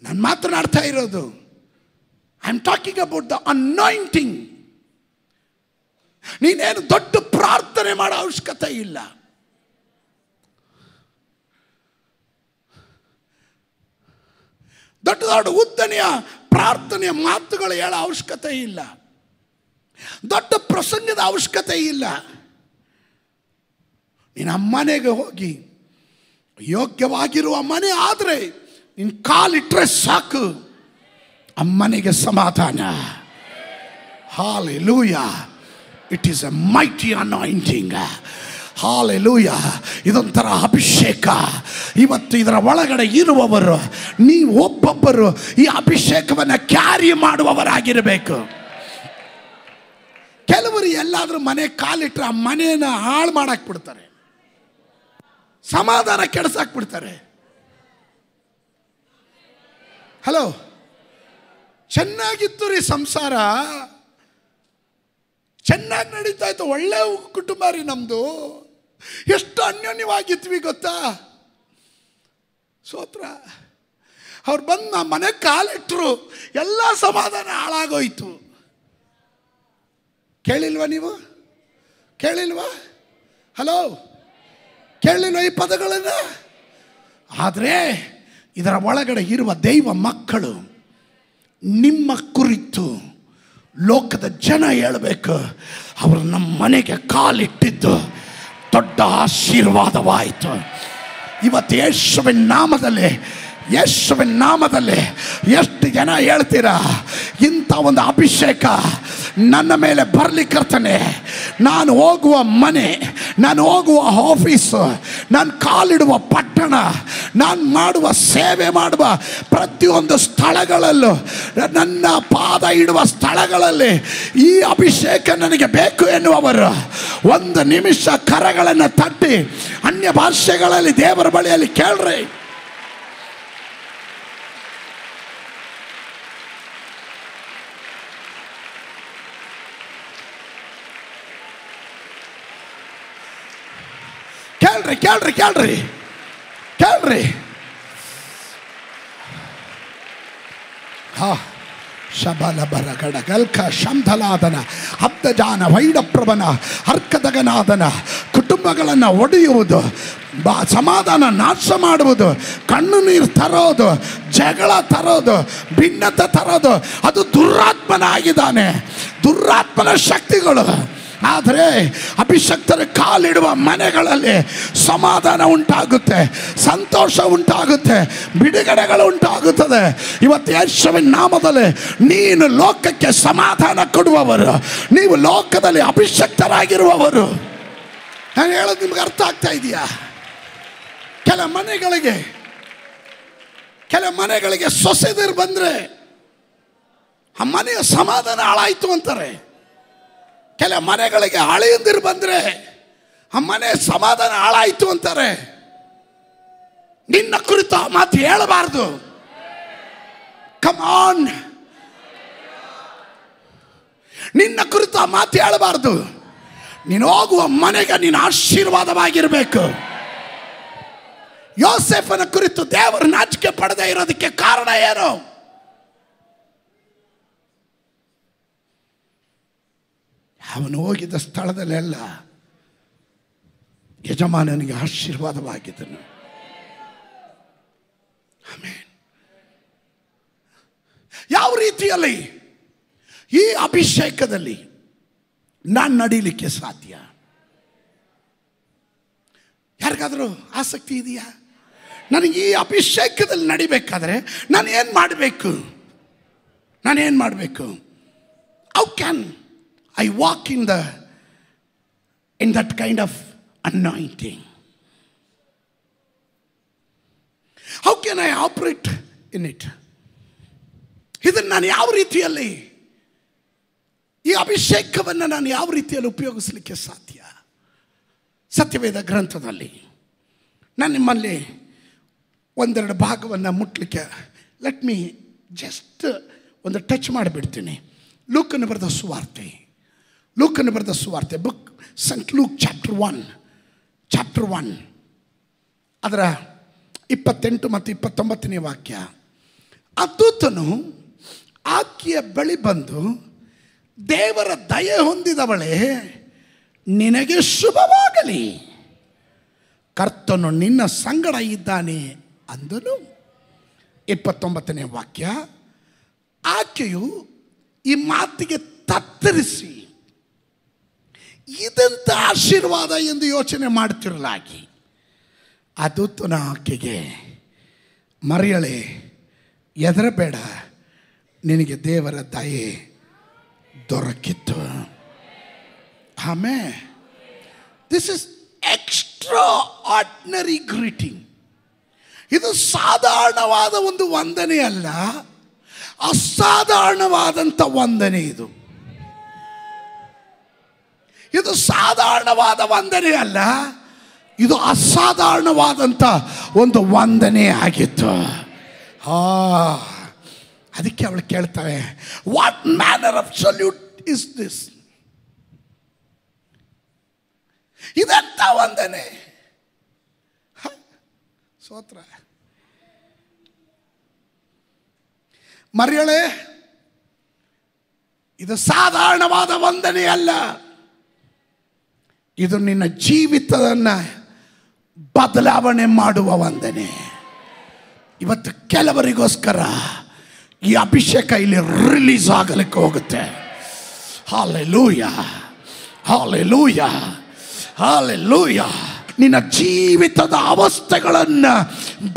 ನಾನು ಮಾತನಾಡ್ತಾ ಇರೋದು, I am talking about the anointing. ನೀನೇನು ದೊಡ್ಡ ಪ್ರಾರ್ಥನೆ ಮಾಡೋ ಅವಶ್ಯಕತೆ ಇಲ್ಲ. ದೊಡ್ಡ ದೊಡ್ಡ ಉದ್ದನೆಯ ಪ್ರಾರ್ಥನೆಯ ಮಾತುಗಳು ಹೇಳೋ ಅವಶ್ಯಕತೆ ಇಲ್ಲ. ದೊಡ್ಡ ಪ್ರಸಂಗದ ಅವಶ್ಯಕತೆ ಇಲ್ಲ. ನೀನು ಮನೆಗೆ ಹೋಗಿ, ಯೋಗ್ಯವಾಗಿರುವ ಮನೆ ಆದರೆ ನೀನು ಕಾಲಿಟ್ರೆ ಸಾಕು, ಆ ಮನೆಗೆ ಸಮಾಧಾನ. Hallelujah. It is a mighty anointing. Hallelujah. ಇದೊಂಥರ ಅಭಿಷೇಕ. ಇವತ್ತು ಇದರ ಒಳಗಡೆ ಇರುವವರು, ನೀವು ಒಬ್ಬೊಬ್ಬರು ಈ ಅಭಿಷೇಕವನ್ನು ಕ್ಯಾರಿ ಮಾಡುವವರಾಗಿರಬೇಕು. ಕೆಲವರು ಎಲ್ಲಾದರೂ ಮನೆ ಕಾಲಿಟ್ರೆ ಆ ಮನೆಯನ್ನು ಹಾಳು ಮಾಡಕ್ಕೆ ಬಿಡ್ತಾರೆ, ಸಮಾಧಾನ ಕೆಡಿಸಕ್ಕೆ ಬಿಡ್ತಾರೆ. ಹಲೋ, ಚೆನ್ನಾಗಿತ್ತು ರೀ ಸಂಸಾರ, ಚೆನ್ನಾಗಿ ನಡೀತಾ ಇತ್ತು, ಒಳ್ಳೆ ಕುಟುಂಬ ರೀ ನಮ್ಮದು, ಎಷ್ಟು ಅನ್ಯೋನ್ಯವಾಗಿದ್ವಿ ಗೊತ್ತಾ. ಸೋತ್ರ ಅವ್ರು ಬಂದು ನಮ್ಮ ಮನೆ ಕಾಲಿಟ್ಟರು, ಎಲ್ಲ ಸಮಾಧಾನ ಹಾಳಾಗೋಯ್ತು. ಕೇಳಿಲ್ವಾ ನೀವು? ಕೇಳಿಲ್ವಾ? ಹಲೋ, ಕೇಳಿಲ್ವ ಈ ಪದಗಳನ್ನು? ಆದರೆ ಇದರ ಒಳಗಡೆ ಇರುವ ದೈವ ಮಕ್ಕಳು ನಿಮ್ಮ ಕುರಿತು ಲೋಕದ ಜನ ಹೇಳಬೇಕು, ಅವರು ನಮ್ಮ ಮನೆಗೆ ಕಾಲಿಟ್ಟಿದ್ದು ದೊಡ್ಡ ಆಶೀರ್ವಾದವಾಯಿತು. ಇವತ್ತು ಯೇಸುವಿನ ನಾಮದಲ್ಲಿ ಎಷ್ಟು ಜನ ಹೇಳ್ತೀರಾ, ಇಂಥ ಒಂದು ಅಭಿಷೇಕ ನನ್ನ ಮೇಲೆ ಬರಲಿಕ್ಕರ್ತಾನೆ. ನಾನು ಹೋಗುವ ಮನೆ, ನಾನು ಹೋಗುವ ಆಫೀಸು, ನಾನು ಕಾಲಿಡುವ ಪಟ್ಟಣ, ನಾನು ಮಾಡುವ ಸೇವೆ ಮಾಡುವ ಪ್ರತಿಯೊಂದು ಸ್ಥಳಗಳಲ್ಲೂ, ನನ್ನ ಪಾದ ಇಡುವ ಸ್ಥಳಗಳಲ್ಲಿ ಈ ಅಭಿಷೇಕ ನನಗೆ ಬೇಕು ಎನ್ನುವವರು ಒಂದು ನಿಮಿಷ ಕರಗಳನ್ನು ತಟ್ಟಿ ಅನ್ಯ ಭಾಷೆಗಳಲ್ಲಿ ದೇವರ ಬಳಿಯಲ್ಲಿ ಕೇಳ್ರಿ. ಕೇಳ್ರಿ ಕೇಳ್ರಿ ಕೇಳ್ರಿ ಕೇಳ್ರಿ. ಶಬಲ ಬರಗಡ ಗಲ್ಕ ಶಂಧಲಾದನ ಅಬ್ದಜಾನ ವೈಡಪ್ರಭನ ಅರ್ಕದಗನಾದನ ಕುಟುಂಬಗಳನ್ನು ಒಡೆಯುವುದು, ಸಮಾಧಾನ ನಾಶ ಮಾಡುವುದು, ಕಣ್ಣು ನೀರು ತರೋದು, ಜಗಳ ತರೋದು, ಭಿನ್ನತೆ ತರೋದು, ಅದು ದುರಾತ್ಮನಾಗಿದ್ದಾನೆ, ದುರಾತ್ಮನ ಶಕ್ತಿಗಳು. ಆದರೆ ಅಭಿಷಕ್ತರ ಕಾಲಿಡುವ ಮನೆಗಳಲ್ಲಿ ಸಮಾಧಾನ ಉಂಟಾಗುತ್ತೆ, ಸಂತೋಷ ಉಂಟಾಗುತ್ತೆ, ಬಿಡುಗಡೆಗಳು ಉಂಟಾಗುತ್ತದೆ. ಇವತ್ತು ಯೇಸುವಿನ ನಾಮದಲ್ಲಿ ನೀನು ಲೋಕಕ್ಕೆ ಸಮಾಧಾನ ಕೊಡುವವರು, ನೀವು ಲೋಕದಲ್ಲಿ ಅಭಿಷಕ್ತರಾಗಿರುವವರು. ನಾನು ಹೇಳೋದು ನಿಮ್ಗೆ ಅರ್ಥ ಆಗ್ತಾ ಇದೆಯಾ? ಕೆಲ ಮನೆಗಳಿಗೆ ಸೊಸೆದಿರು ಬಂದ್ರೆ ಆ ಮನೆಯ ಸಮಾಧಾನ ಹಾಳಾಯ್ತು ಅಂತಾರೆ. ಕೆಲ ಮನೆಗಳಿಗೆ ಹಳೆಯಂದಿರು ಬಂದ್ರೆ ಆ ಮನೆ ಸಮಾಧಾನ ಹಾಳಾಯ್ತು ಅಂತಾರೆ. ನಿನ್ನ ಕುರಿತು ಆ ಮಾತು ಹೇಳಬಾರದು. ಕಮ್ ಆನ್, ನಿನ್ನ ಕುರಿತು ಆ ಮಾತು ಹೇಳಬಾರದು. ನೀನು ಹೋಗುವ ಮನೆಗೆ ನೀನು ಆಶೀರ್ವಾದವಾಗಿರಬೇಕು. ಯೋಸೇಫನ ಕುರಿತು ದೇವರು ನಾಚಿಕೆ ಪಡದೆ ಇರೋದಕ್ಕೆ ಕಾರಣ ಏನು? ಅವನು ಹೋಗಿದ್ದ ಸ್ಥಳದಲ್ಲೆಲ್ಲ ಯಜಮಾನನಿಗೆ ಆಶೀರ್ವಾದವಾಗಿದ್ದನು. ಆಮೆನ್. ಯಾವ ರೀತಿಯಲ್ಲಿ ಈ ಅಭಿಷೇಕದಲ್ಲಿ ನಾನು ನಡೀಲಿಕ್ಕೆ ಸಾಧ್ಯ? ಯಾರಿಗಾದರೂ ಆಸಕ್ತಿ ಇದೆಯಾ? ನನಗೆ ಈ ಅಭಿಷೇಕದಲ್ಲಿ ನಡಿಬೇಕಾದ್ರೆ ನಾನು ಏನು ಮಾಡಬೇಕು? How can I walk in that kind of anointing? How can I operate in it? ಇದನ್ನು ನಾನು ಯಾವ ರೀತಿಯಲ್ಲಿ, ಈ ಅಭಿಷೇಕವನ್ನು ನಾನು ಯಾವ ರೀತಿಯಲ್ಲಿ ಉಪಯೋಗಿಸಲಿಕ್ಕೆ ಸಾಧ್ಯ? ಸತ್ಯವೇದ ಗ್ರಂಥದಲ್ಲಿ ನಾನು ನಿಮ್ಮಲ್ಲಿ ಒಂದೆರಡು ಭಾಗವನ್ನು ಮುಟ್ಲಿಕ್ಕೆ ಲೆಟ್ ಮೀ ಜಸ್ಟ್ ಒಂದು ಟಚ್ ಮಾಡಿಬಿಡ್ತೀನಿ. ಲೂಕನ ಬರೆದ ಸುವಾರ್ತೆ ಬುಕ್ ಸೆಂಟ್ ಲೂಕ್ ಚಾಪ್ಟರ್ 1 ಅದರ 28 ಮತ್ತು 29ನೇ ವಾಕ್ಯ. ಆ ದೂತನು ಆಕೆಯ ಬಳಿ ಬಂದು, ದೇವರ ದಯೆ ಹೊಂದಿದವಳೇ, ನಿನಗೆ ಶುಭವಾಗಲಿ, ಕರ್ತನು ನಿನ್ನ ಸಂಗಡ ಇದ್ದಾನೆ ಅಂದನು. 29ನೇ ವಾಕ್ಯ. ಆಕೆಯು ಈ ಮಾತಿಗೆ ತತ್ತರಿಸಿ ಇದಂತ ಆಶೀರ್ವಾದ ಎಂದು ಯೋಚನೆ ಮಾಡುತ್ತಿರಲಾಗಿ ಆ ದೂತನ ಆಕೆಗೆ, ಮರಿಯಳೇ ಹೆದರಬೇಡ, ನಿನಗೆ ದೇವರ ದಯೆ ದೊರಕಿತ್ತು. ಆಮೇಲೆ this is extra ordinary greeting. ಇದು ಸಾಧಾರಣವಾದ ಒಂದು ವಂದನೆ ಅಲ್ಲ, ಅಸಾಧಾರಣವಾದಂಥ ವಂದನೆ. ಇದು ಸಾಧಾರಣವಾದ ವಂದನೆ ಅಲ್ಲ, ಇದು ಅಸಾಧಾರಣವಾದಂಥ ಒಂದು ವಂದನೆ ಆಗಿತ್ತು. ಅದಕ್ಕೆ ಅವಳು ಕೇಳ್ತಾಳೆ, what manner of salute is this? ಇದಂತ ವಂದನೆ. ಸ್ತೋತ್ರ. ಮರಿಯಳೇ, ಇದು ಸಾಧಾರಣವಾದ ವಂದನೆ ಅಲ್ಲ, ಇದು ನಿನ್ನ ಜೀವಿತವನ್ನು ಬದಲಾವಣೆ ಮಾಡುವ ವಂದನೆ. ಇವತ್ತು ಕೆಲವರಿಗೋಸ್ಕರ ಈ ಅಭಿಷೇಕ ಇಲ್ಲಿ ರಿಲೀಸ್ ಆಗಲಿಕ್ಕೆ ಹೋಗುತ್ತೆ. Hallelujah, hallelujah, hallelujah. ನಿನ್ನ ಜೀವಿತದ ಅವಸ್ಥೆಗಳನ್ನು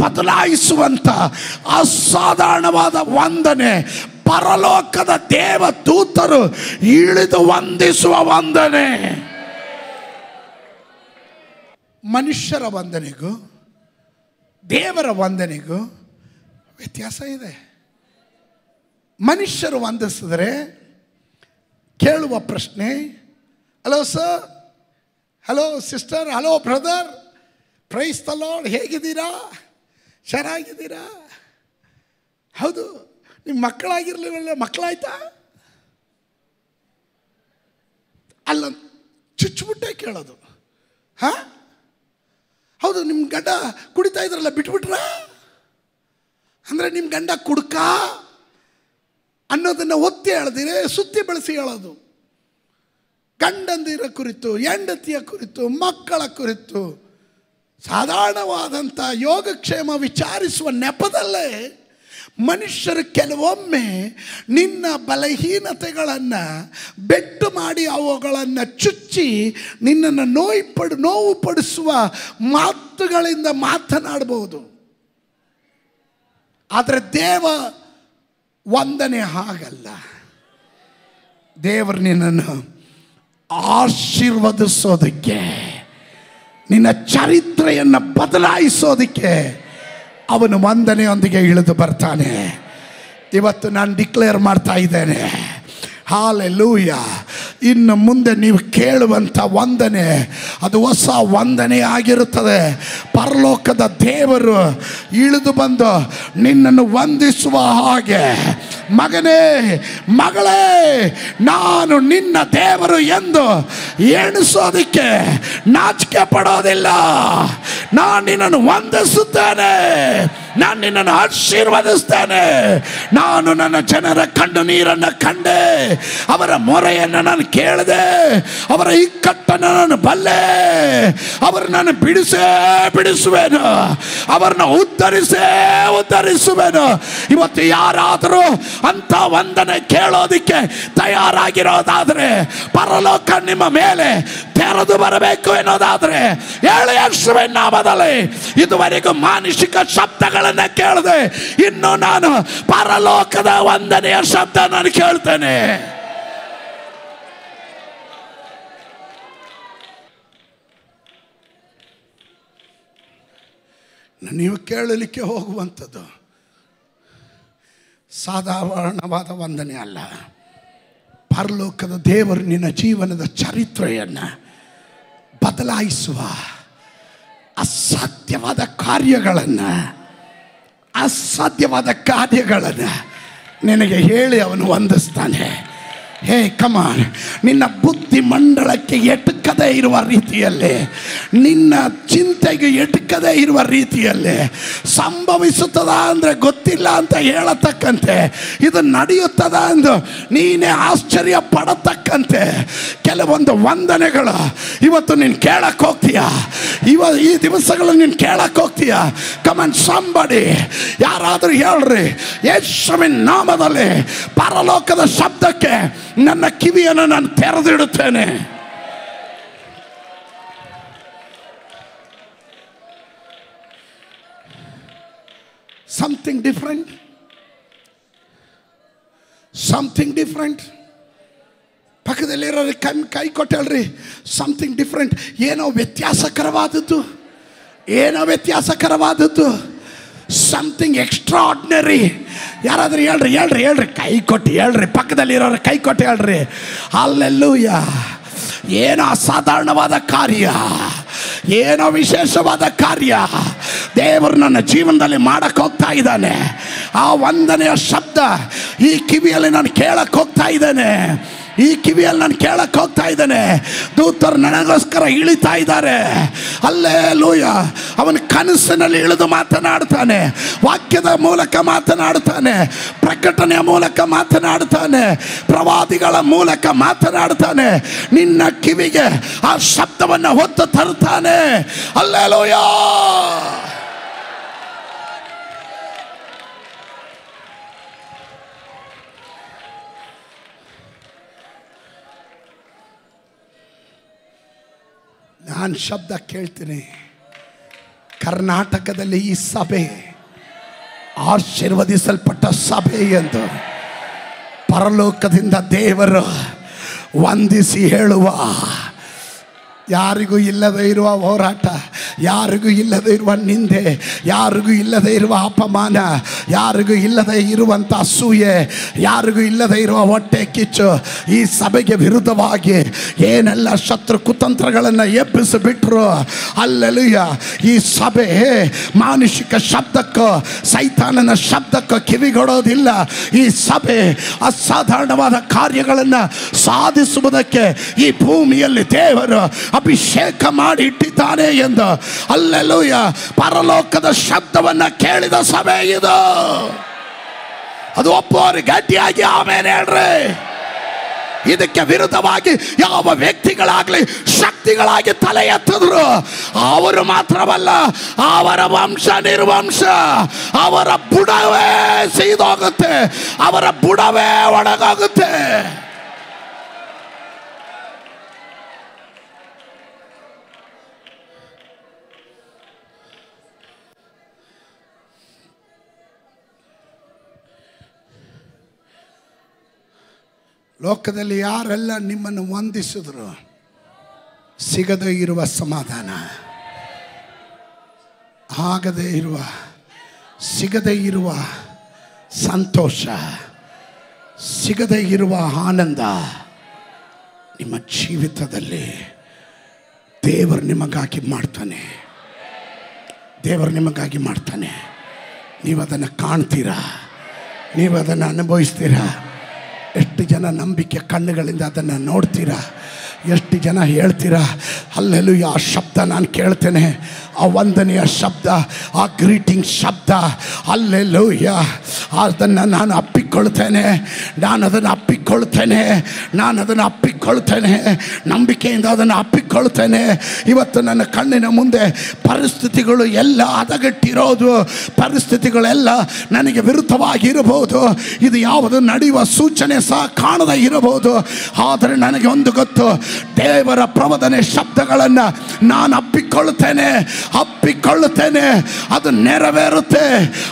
ಬದಲಾಯಿಸುವಂಥ ಅಸಾಧಾರಣವಾದ ವಂದನೆ, ಪರಲೋಕದ ದೇವದೂತರು ಇಳಿದು ವಂದಿಸುವ ವಂದನೆ. ಮನುಷ್ಯರ ವಂದನೆಗೂ ದೇವರ ವಂದನೆಗೂ ವ್ಯತ್ಯಾಸ ಇದೆ. ಮನುಷ್ಯರು ವಂದಿಸಿದ್ರೆ ಕೇಳುವ ಪ್ರಶ್ನೆ, hello sir, hello sister, hello brother, praise the lord, ಹೇಗಿದ್ದೀರಾ, ಚೆನ್ನಾಗಿದ್ದೀರಾ? ಹೌದು, ನಿಮ್ಮ ಮಕ್ಕಳಾಗಿರ್ಲಿಲ್ಲ, ಮಕ್ಕಳಾಯ್ತಾ? ಅಲ್ಲ, ಚುಚ್ಚಿಬಿಟ್ಟೆ ಕೇಳೋದು. ಹೌದು, ನಿಮ್ಮ ಗಂಡ ಕುಡಿತಾ ಇದ್ರಲ್ಲ, ಬಿಟ್ಬಿಟ್ರ? ಅಂದರೆ ನಿಮ್ಮ ಗಂಡ ಕುಡ್ಕ ಅನ್ನೋದನ್ನು ಒತ್ತಿ ಹೇಳ್ದಿರೆ ಸುತ್ತಿ ಬೆಳೆಸಿ ಹೇಳೋದು. ಗಂಡಂದಿರ ಕುರಿತು, ಹೆಂಡತಿಯ ಕುರಿತು, ಮಕ್ಕಳ ಕುರಿತು ಸಾಧಾರಣವಾದಂಥ ಯೋಗಕ್ಷೇಮ ವಿಚಾರಿಸುವ ನೆಪದಲ್ಲೇ ಮನುಷ್ಯರು ಕೆಲವೊಮ್ಮೆ ನಿನ್ನ ಬಲಹೀನತೆಗಳನ್ನು ಬೆಟ್ಟು ಮಾಡಿ ಅವುಗಳನ್ನು ಚುಚ್ಚಿ ನಿನ್ನನ್ನು ನೋವು ಪಡಿಸುವ ಮಾತುಗಳಿಂದ ಮಾತನಾಡಬಹುದು. ಆದರೆ ದೇವ ವಂದನೆ ಹಾಗಲ್ಲ. ದೇವರು ನಿನ್ನನ್ನು ಆಶೀರ್ವದಿಸೋದಕ್ಕೆ ನಿನ್ನ ಚರಿತ್ರೆಯನ್ನು ಬದಲಾಯಿಸೋದಕ್ಕೆ ಅವನು ವಂದನೆಯೊಂದಿಗೆ ಇಳಿದು ಬರ್ತಾನೆ. ಇವತ್ತು ನಾನು ಡಿಕ್ಲೇರ್ ಮಾಡ್ತಾ ಇದ್ದೇನೆ, ಹಾಲೆಲೂಯ, ಇನ್ನು ಮುಂದೆ ನೀವು ಕೇಳುವಂಥ ವಂದನೆ ಅದು ಹೊಸ ವಂದನೆ ಆಗಿರುತ್ತದೆ. ಪರಲೋಕದ ದೇವರು ಇಳಿದು ಬಂದು ನಿನ್ನನ್ನು ವಂದಿಸುವ ಹಾಗೆ, ಮಗನೇ ಮಗಳೇ ನಾನು ನಿನ್ನ ದೇವರು ಎಂದು ಎಣಿಸೋದಕ್ಕೆ ನಾಚಿಕೆ ಪಡೋದಿಲ್ಲ. ನಾನು ನಿನ್ನನ್ನು ವಂದಿಸುತ್ತೇನೆ, ನಾನು ನಿನ್ನನ್ನು ಆಶೀರ್ವದಿಸ್ತೇನೆ. ನಾನು ನನ್ನ ಜನರ ಕಣ್ಣು ನೀರನ್ನು ಕಂಡೆ, ಅವರ ಮೊರೆಯನ್ನು ನಾನು ಕೇಳಿದೆ, ಅವರ ಇಕ್ಕಟ್ಟನ್ನು ನಾನು ಬಲ್ಲೆ. ಅವರು ನಾನು ಬಿಡಿಸುವೆನು, ಅವರನ್ನು ಉದ್ಧರಿಸುವೆನು. ಇವತ್ತು ಯಾರಾದರೂ ಅಂತ ವಂದನೆ ಕೇಳೋದಿಕ್ಕೆ ತಯಾರಾಗಿರೋದಾದ್ರೆ, ಪರಲೋಕ ನಿಮ್ಮ ಮೇಲೆ ತೆರೆದು ಬರಬೇಕು ಎನ್ನೋದಾದ್ರೆ ಹೇಳಿ ಯೇಸುವಿನ ನಾಮದಲ್ಲಿ. ಇದುವರೆಗೂ ಮಾನುಷಿಕ ಶಬ್ದಗಳನ್ನು ಕೇಳದೆ, ಇನ್ನು ನಾನು ಪರಲೋಕದ ವಂದನೆಯ ಶಬ್ದ ನಾನು ಕೇಳ್ತೇನೆ. ನೀವು ಕೇಳಲಿಕ್ಕೆ ಹೋಗುವಂಥದ್ದು ಸಾಧಾರಣವಾದ ವಂದನೆ ಅಲ್ಲ. ಪರಲೋಕದ ದೇವರು ನಿನ್ನ ಜೀವನದ ಚರಿತ್ರೆಯನ್ನು ಬದಲಾಯಿಸುವ ಅಸಾಧ್ಯವಾದ ಕಾರ್ಯಗಳನ್ನು ನಿನಗೆ ಹೇಳಿ ಅವನು ವಂದಿಸ್ತಾನೆ. ಹೇ ಕಮಾನ್, ನಿನ್ನ ಬುದ್ಧಿ ಮಂಡಳಕ್ಕೆ ಎಟಕದೇ ಇರುವ ರೀತಿಯಲ್ಲಿ, ನಿನ್ನ ಚಿಂತೆಗೆ ಎಟಕದೇ ಇರುವ ರೀತಿಯಲ್ಲಿ ಸಂಭವಿಸುತ್ತದ ಅಂದರೆ ಗೊತ್ತಿಲ್ಲ ಅಂತ ಹೇಳತಕ್ಕಂತೆ, ಇದು ನಡೆಯುತ್ತದ ಎಂದು ನೀನೇ ಆಶ್ಚರ್ಯ ಪಡತಕ್ಕಂತೆ ಕೆಲವೊಂದು ವಂದನೆಗಳು ಇವತ್ತು ನೀನು ಕೇಳಕ್ಕೆ ಹೋಗ್ತೀಯ. ಈ ದಿವಸಗಳು ನೀನು ಕೇಳಕ್ಕೆ ಹೋಗ್ತೀಯ. ಕಮಾನ್ ಸಂಬಡಿ, ಯಾರಾದರೂ ಹೇಳ್ರಿ, ಯೇಸುವಿನ ನಾಮದಲ್ಲಿ ಪರಲೋಕದ ಶಬ್ದಕ್ಕೆ ನನ್ನ ಕಿವಿಯನ್ನು ನಾನು ತೆರೆದಿಡುತ್ತೇನೆ. Something different. ಪಕ್ಕದಲ್ಲಿರೋರಿಗೆ ಕೈ ಕೊಟ್ಟು ಹೇಳ್ರಿ, ಸಮಥಿಂಗ್ ಡಿಫ್ರೆಂಟ್. ಏನೋ ವ್ಯತ್ಯಾಸಕರವಾದದ್ದು, ಸಮಥಿಂಗ್ ಎಕ್ಸ್ಟ್ರಾರ್ಡಿನರಿ. ಯಾರಾದರೂ ಹೇಳ್ರಿ, ಕೈ ಕೊಟ್ಟು ಹೇಳ್ರಿ, ಪಕ್ಕದಲ್ಲಿರೋರು ಕೈ ಕೊಟ್ಟು ಹೇಳ್ರಿ, ಹಲ್ಲೆಲೂಯ. ಏನೋ ಅಸಾಧಾರಣವಾದ ಕಾರ್ಯ, ಏನೋ ವಿಶೇಷವಾದ ಕಾರ್ಯ ದೇವರು ನನ್ನ ಜೀವನದಲ್ಲಿ ಮಾಡಕ್ಕೆ ಹೋಗ್ತಾ ಇದ್ದಾನೆ. ಆ ವಂದನೆಯ ಶಬ್ದ ಈ ಕಿವಿಯಲ್ಲಿ ನಾನು ಕೇಳಕ್ಕೆ ಹೋಗ್ತಾ ಇದ್ದೇನೆ. ದೂತರು ನನಗೋಸ್ಕರ ಇಳಿತಾ ಇದ್ದಾರೆ. ಹಲ್ಲೆಲೂಯ. ಅವನ ಕನಸಿನಲ್ಲಿ ಇಳಿದು ಮಾತನಾಡ್ತಾನೆ, ವಾಕ್ಯದ ಮೂಲಕ ಮಾತನಾಡ್ತಾನೆ, ಪ್ರಕಟಣೆಯ ಮೂಲಕ ಮಾತನಾಡ್ತಾನೆ, ಪ್ರವಾದಿಗಳ ಮೂಲಕ ಮಾತನಾಡ್ತಾನೆ. ನಿನ್ನ ಕಿವಿಗೆ ಆ ಶಬ್ದವನ್ನು ಹೊತ್ತು ತರುತ್ತಾನೆ. ಹಲ್ಲೆಲೂಯ. ನಾನು ಶಬ್ದ ಕೇಳ್ತೀನಿ. ಕರ್ನಾಟಕದಲ್ಲಿ ಈ ಸಭೆ ಆಶೀರ್ವದಿಸಲ್ಪಟ್ಟ ಸಭೆ ಎಂದು ಪರಲೋಕದಿಂದ ದೇವರು ವಂದಿಸಿ ಹೇಳುವ, ಯಾರಿಗೂ ಇಲ್ಲದೇ ಇರುವ ಹೋರಾಟ, ಯಾರಿಗೂ ಇಲ್ಲದೇ ಇರುವ ನಿಂದೆ, ಯಾರಿಗೂ ಇಲ್ಲದೇ ಇರುವ ಅಪಮಾನ, ಯಾರಿಗೂ ಇಲ್ಲದೇ ಇರುವಂಥ ಅಸೂಯೆ, ಯಾರಿಗೂ ಇಲ್ಲದೇ ಇರುವ ಹೊಟ್ಟೆ ಕಿಚ್ಚು, ಈ ಸಭೆಗೆ ವಿರುದ್ಧವಾಗಿ ಏನೆಲ್ಲ ಶತ್ರು ಕುತಂತ್ರಗಳನ್ನು ಎಬ್ಬಿಸಿಬಿಟ್ರು. ಹಲ್ಲೆಲೂಯ. ಈ ಸಭೆ ಮಾನುಷಿಕ ಶಬ್ದಕ್ಕೋ ಸೈತಾನನ ಶಬ್ದಕ್ಕೋ ಕಿವಿಗೊಡೋದಿಲ್ಲ. ಈ ಸಭೆ ಅಸಾಧಾರಣವಾದ ಕಾರ್ಯಗಳನ್ನು ಸಾಧಿಸುವುದಕ್ಕೆ ಈ ಭೂಮಿಯಲ್ಲಿ ದೇವರು ಅಭಿಷೇಕ ಮಾಡಿ ಇಟ್ಟಿದ್ದಾನೆ ಎಂದು. ಹಲ್ಲೆಲೂಯ. ಪರಲೋಕದ ಶಬ್ದವನ್ನು ಕೇಳಿದ ಸಭೆ ಇದು. ಅದು ಒಪ್ಪೋರು ಗಟ್ಟಿಯಾಗಿ ಆಮೇಲೆ ಹೇಳ್ರಿ. ಇದಕ್ಕೆ ವಿರುದ್ಧವಾಗಿ ಯಾವ ವ್ಯಕ್ತಿಗಳಾಗಲಿ ಶಕ್ತಿಗಳಾಗಿ ತಲೆ ಎತ್ತಿದ್ರು ಅವರು ಮಾತ್ರವಲ್ಲ, ಅವರ ವಂಶ ನಿರ್ವಂಶ, ಅವರ ಬುಡವೇ ಸೀದೋಗುತ್ತೆ, ಅವರ ಬುಡವೇ ಒಣಗೋಗುತ್ತೆ. ಲೋಕದಲ್ಲಿ ಯಾರೆಲ್ಲ ನಿಮ್ಮನ್ನು ವಂದಿಸಿದ್ರು ಸಿಗದೇ ಇರುವ ಸಮಾಧಾನ, ಆಗದೇ ಇರುವ, ಸಿಗದೇ ಇರುವ ಸಂತೋಷ, ಸಿಗದೇ ಇರುವ ಆನಂದ ನಿಮ್ಮ ಜೀವಿತದಲ್ಲಿ ದೇವರು ನಿಮಗಾಗಿ ಮಾಡ್ತಾನೆ. ದೇವರು ನಿಮಗಾಗಿ ಮಾಡ್ತಾನೆ. ನೀವು ಅದನ್ನು ಕಾಣ್ತೀರಾ, ನೀವು ಅದನ್ನು ಅನುಭವಿಸ್ತೀರಾ. ಎಷ್ಟು ಜನ ನಂಬಿಕೆ ಕಣ್ಣುಗಳಿಂದ ಅದನ್ನು ನೋಡ್ತೀರಾ? ಎಷ್ಟು ಜನ ಹೇಳ್ತೀರಾ ಹಲ್ಲೆಲೂಯಾ? ಆ ಶಬ್ದ ನಾನು ಕೇಳ್ತೇನೆ, ಆ ವಂದನೆಯ ಶಬ್ದ, ಆ ಗ್ರೀಟಿಂಗ್ ಶಬ್ದ, ಹಲ್ಲೆಲೂಯಾ, ಅದನ್ನು ನಾನು ಅಪ್ಪಿಕೊಳ್ತೇನೆ, ನಾನು ಅದನ್ನು ಅಪ್ಪಿಕೊಳ್ತೇನೆ, ನಾನು ಅದನ್ನು ಅಪ್ಪಿಕೊಳ್ತೇನೆ, ನಂಬಿಕೆಯಿಂದ ಅದನ್ನು ಅಪ್ಪಿಕೊಳ್ತೇನೆ. ಇವತ್ತು ನನ್ನ ಕಣ್ಣಿನ ಮುಂದೆ ಪರಿಸ್ಥಿತಿಗಳು ಎಲ್ಲ ಹದಗೆಟ್ಟಿರೋದು, ಪರಿಸ್ಥಿತಿಗಳೆಲ್ಲ ನನಗೆ ವಿರುದ್ಧವಾಗಿರಬಹುದು, ಇದು ಯಾವುದು ನಡೆಯುವ ಸೂಚನೆ ಸಹ ಕಾಣದೇ ಇರಬಹುದು. ಆದರೆ ನನಗೆ ಒಂದು ಗೊತ್ತು, ದೇವರ ಪ್ರವದನೆ ಶಬ್ದಗಳನ್ನು ನಾನು ಅಪ್ಪಿಕೊಳ್ಳುತ್ತೇನೆ, ಅದು ನೆರವೇರುತ್ತೆ,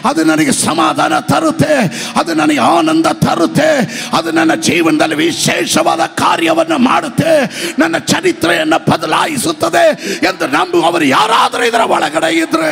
ಅದು ನನಗೆ ಸಮಾಧಾನ ತರುತ್ತೆ, ಅದು ನನಗೆ ಆನಂದ ತರುತ್ತೆ, ಅದು ನನ್ನ ಜೀವನದಲ್ಲಿ ವಿಶೇಷವಾದ ಕಾರ್ಯವನ್ನು ಮಾಡುತ್ತೆ, ನನ್ನ ಚರಿತ್ರೆಯನ್ನು ಬದಲಾಯಿಸುತ್ತದೆ ಎಂದು ನಂಬುವವರು ಯಾರಾದರೂ ಇದರ ಒಳಗಡೆ ಇದ್ರೆ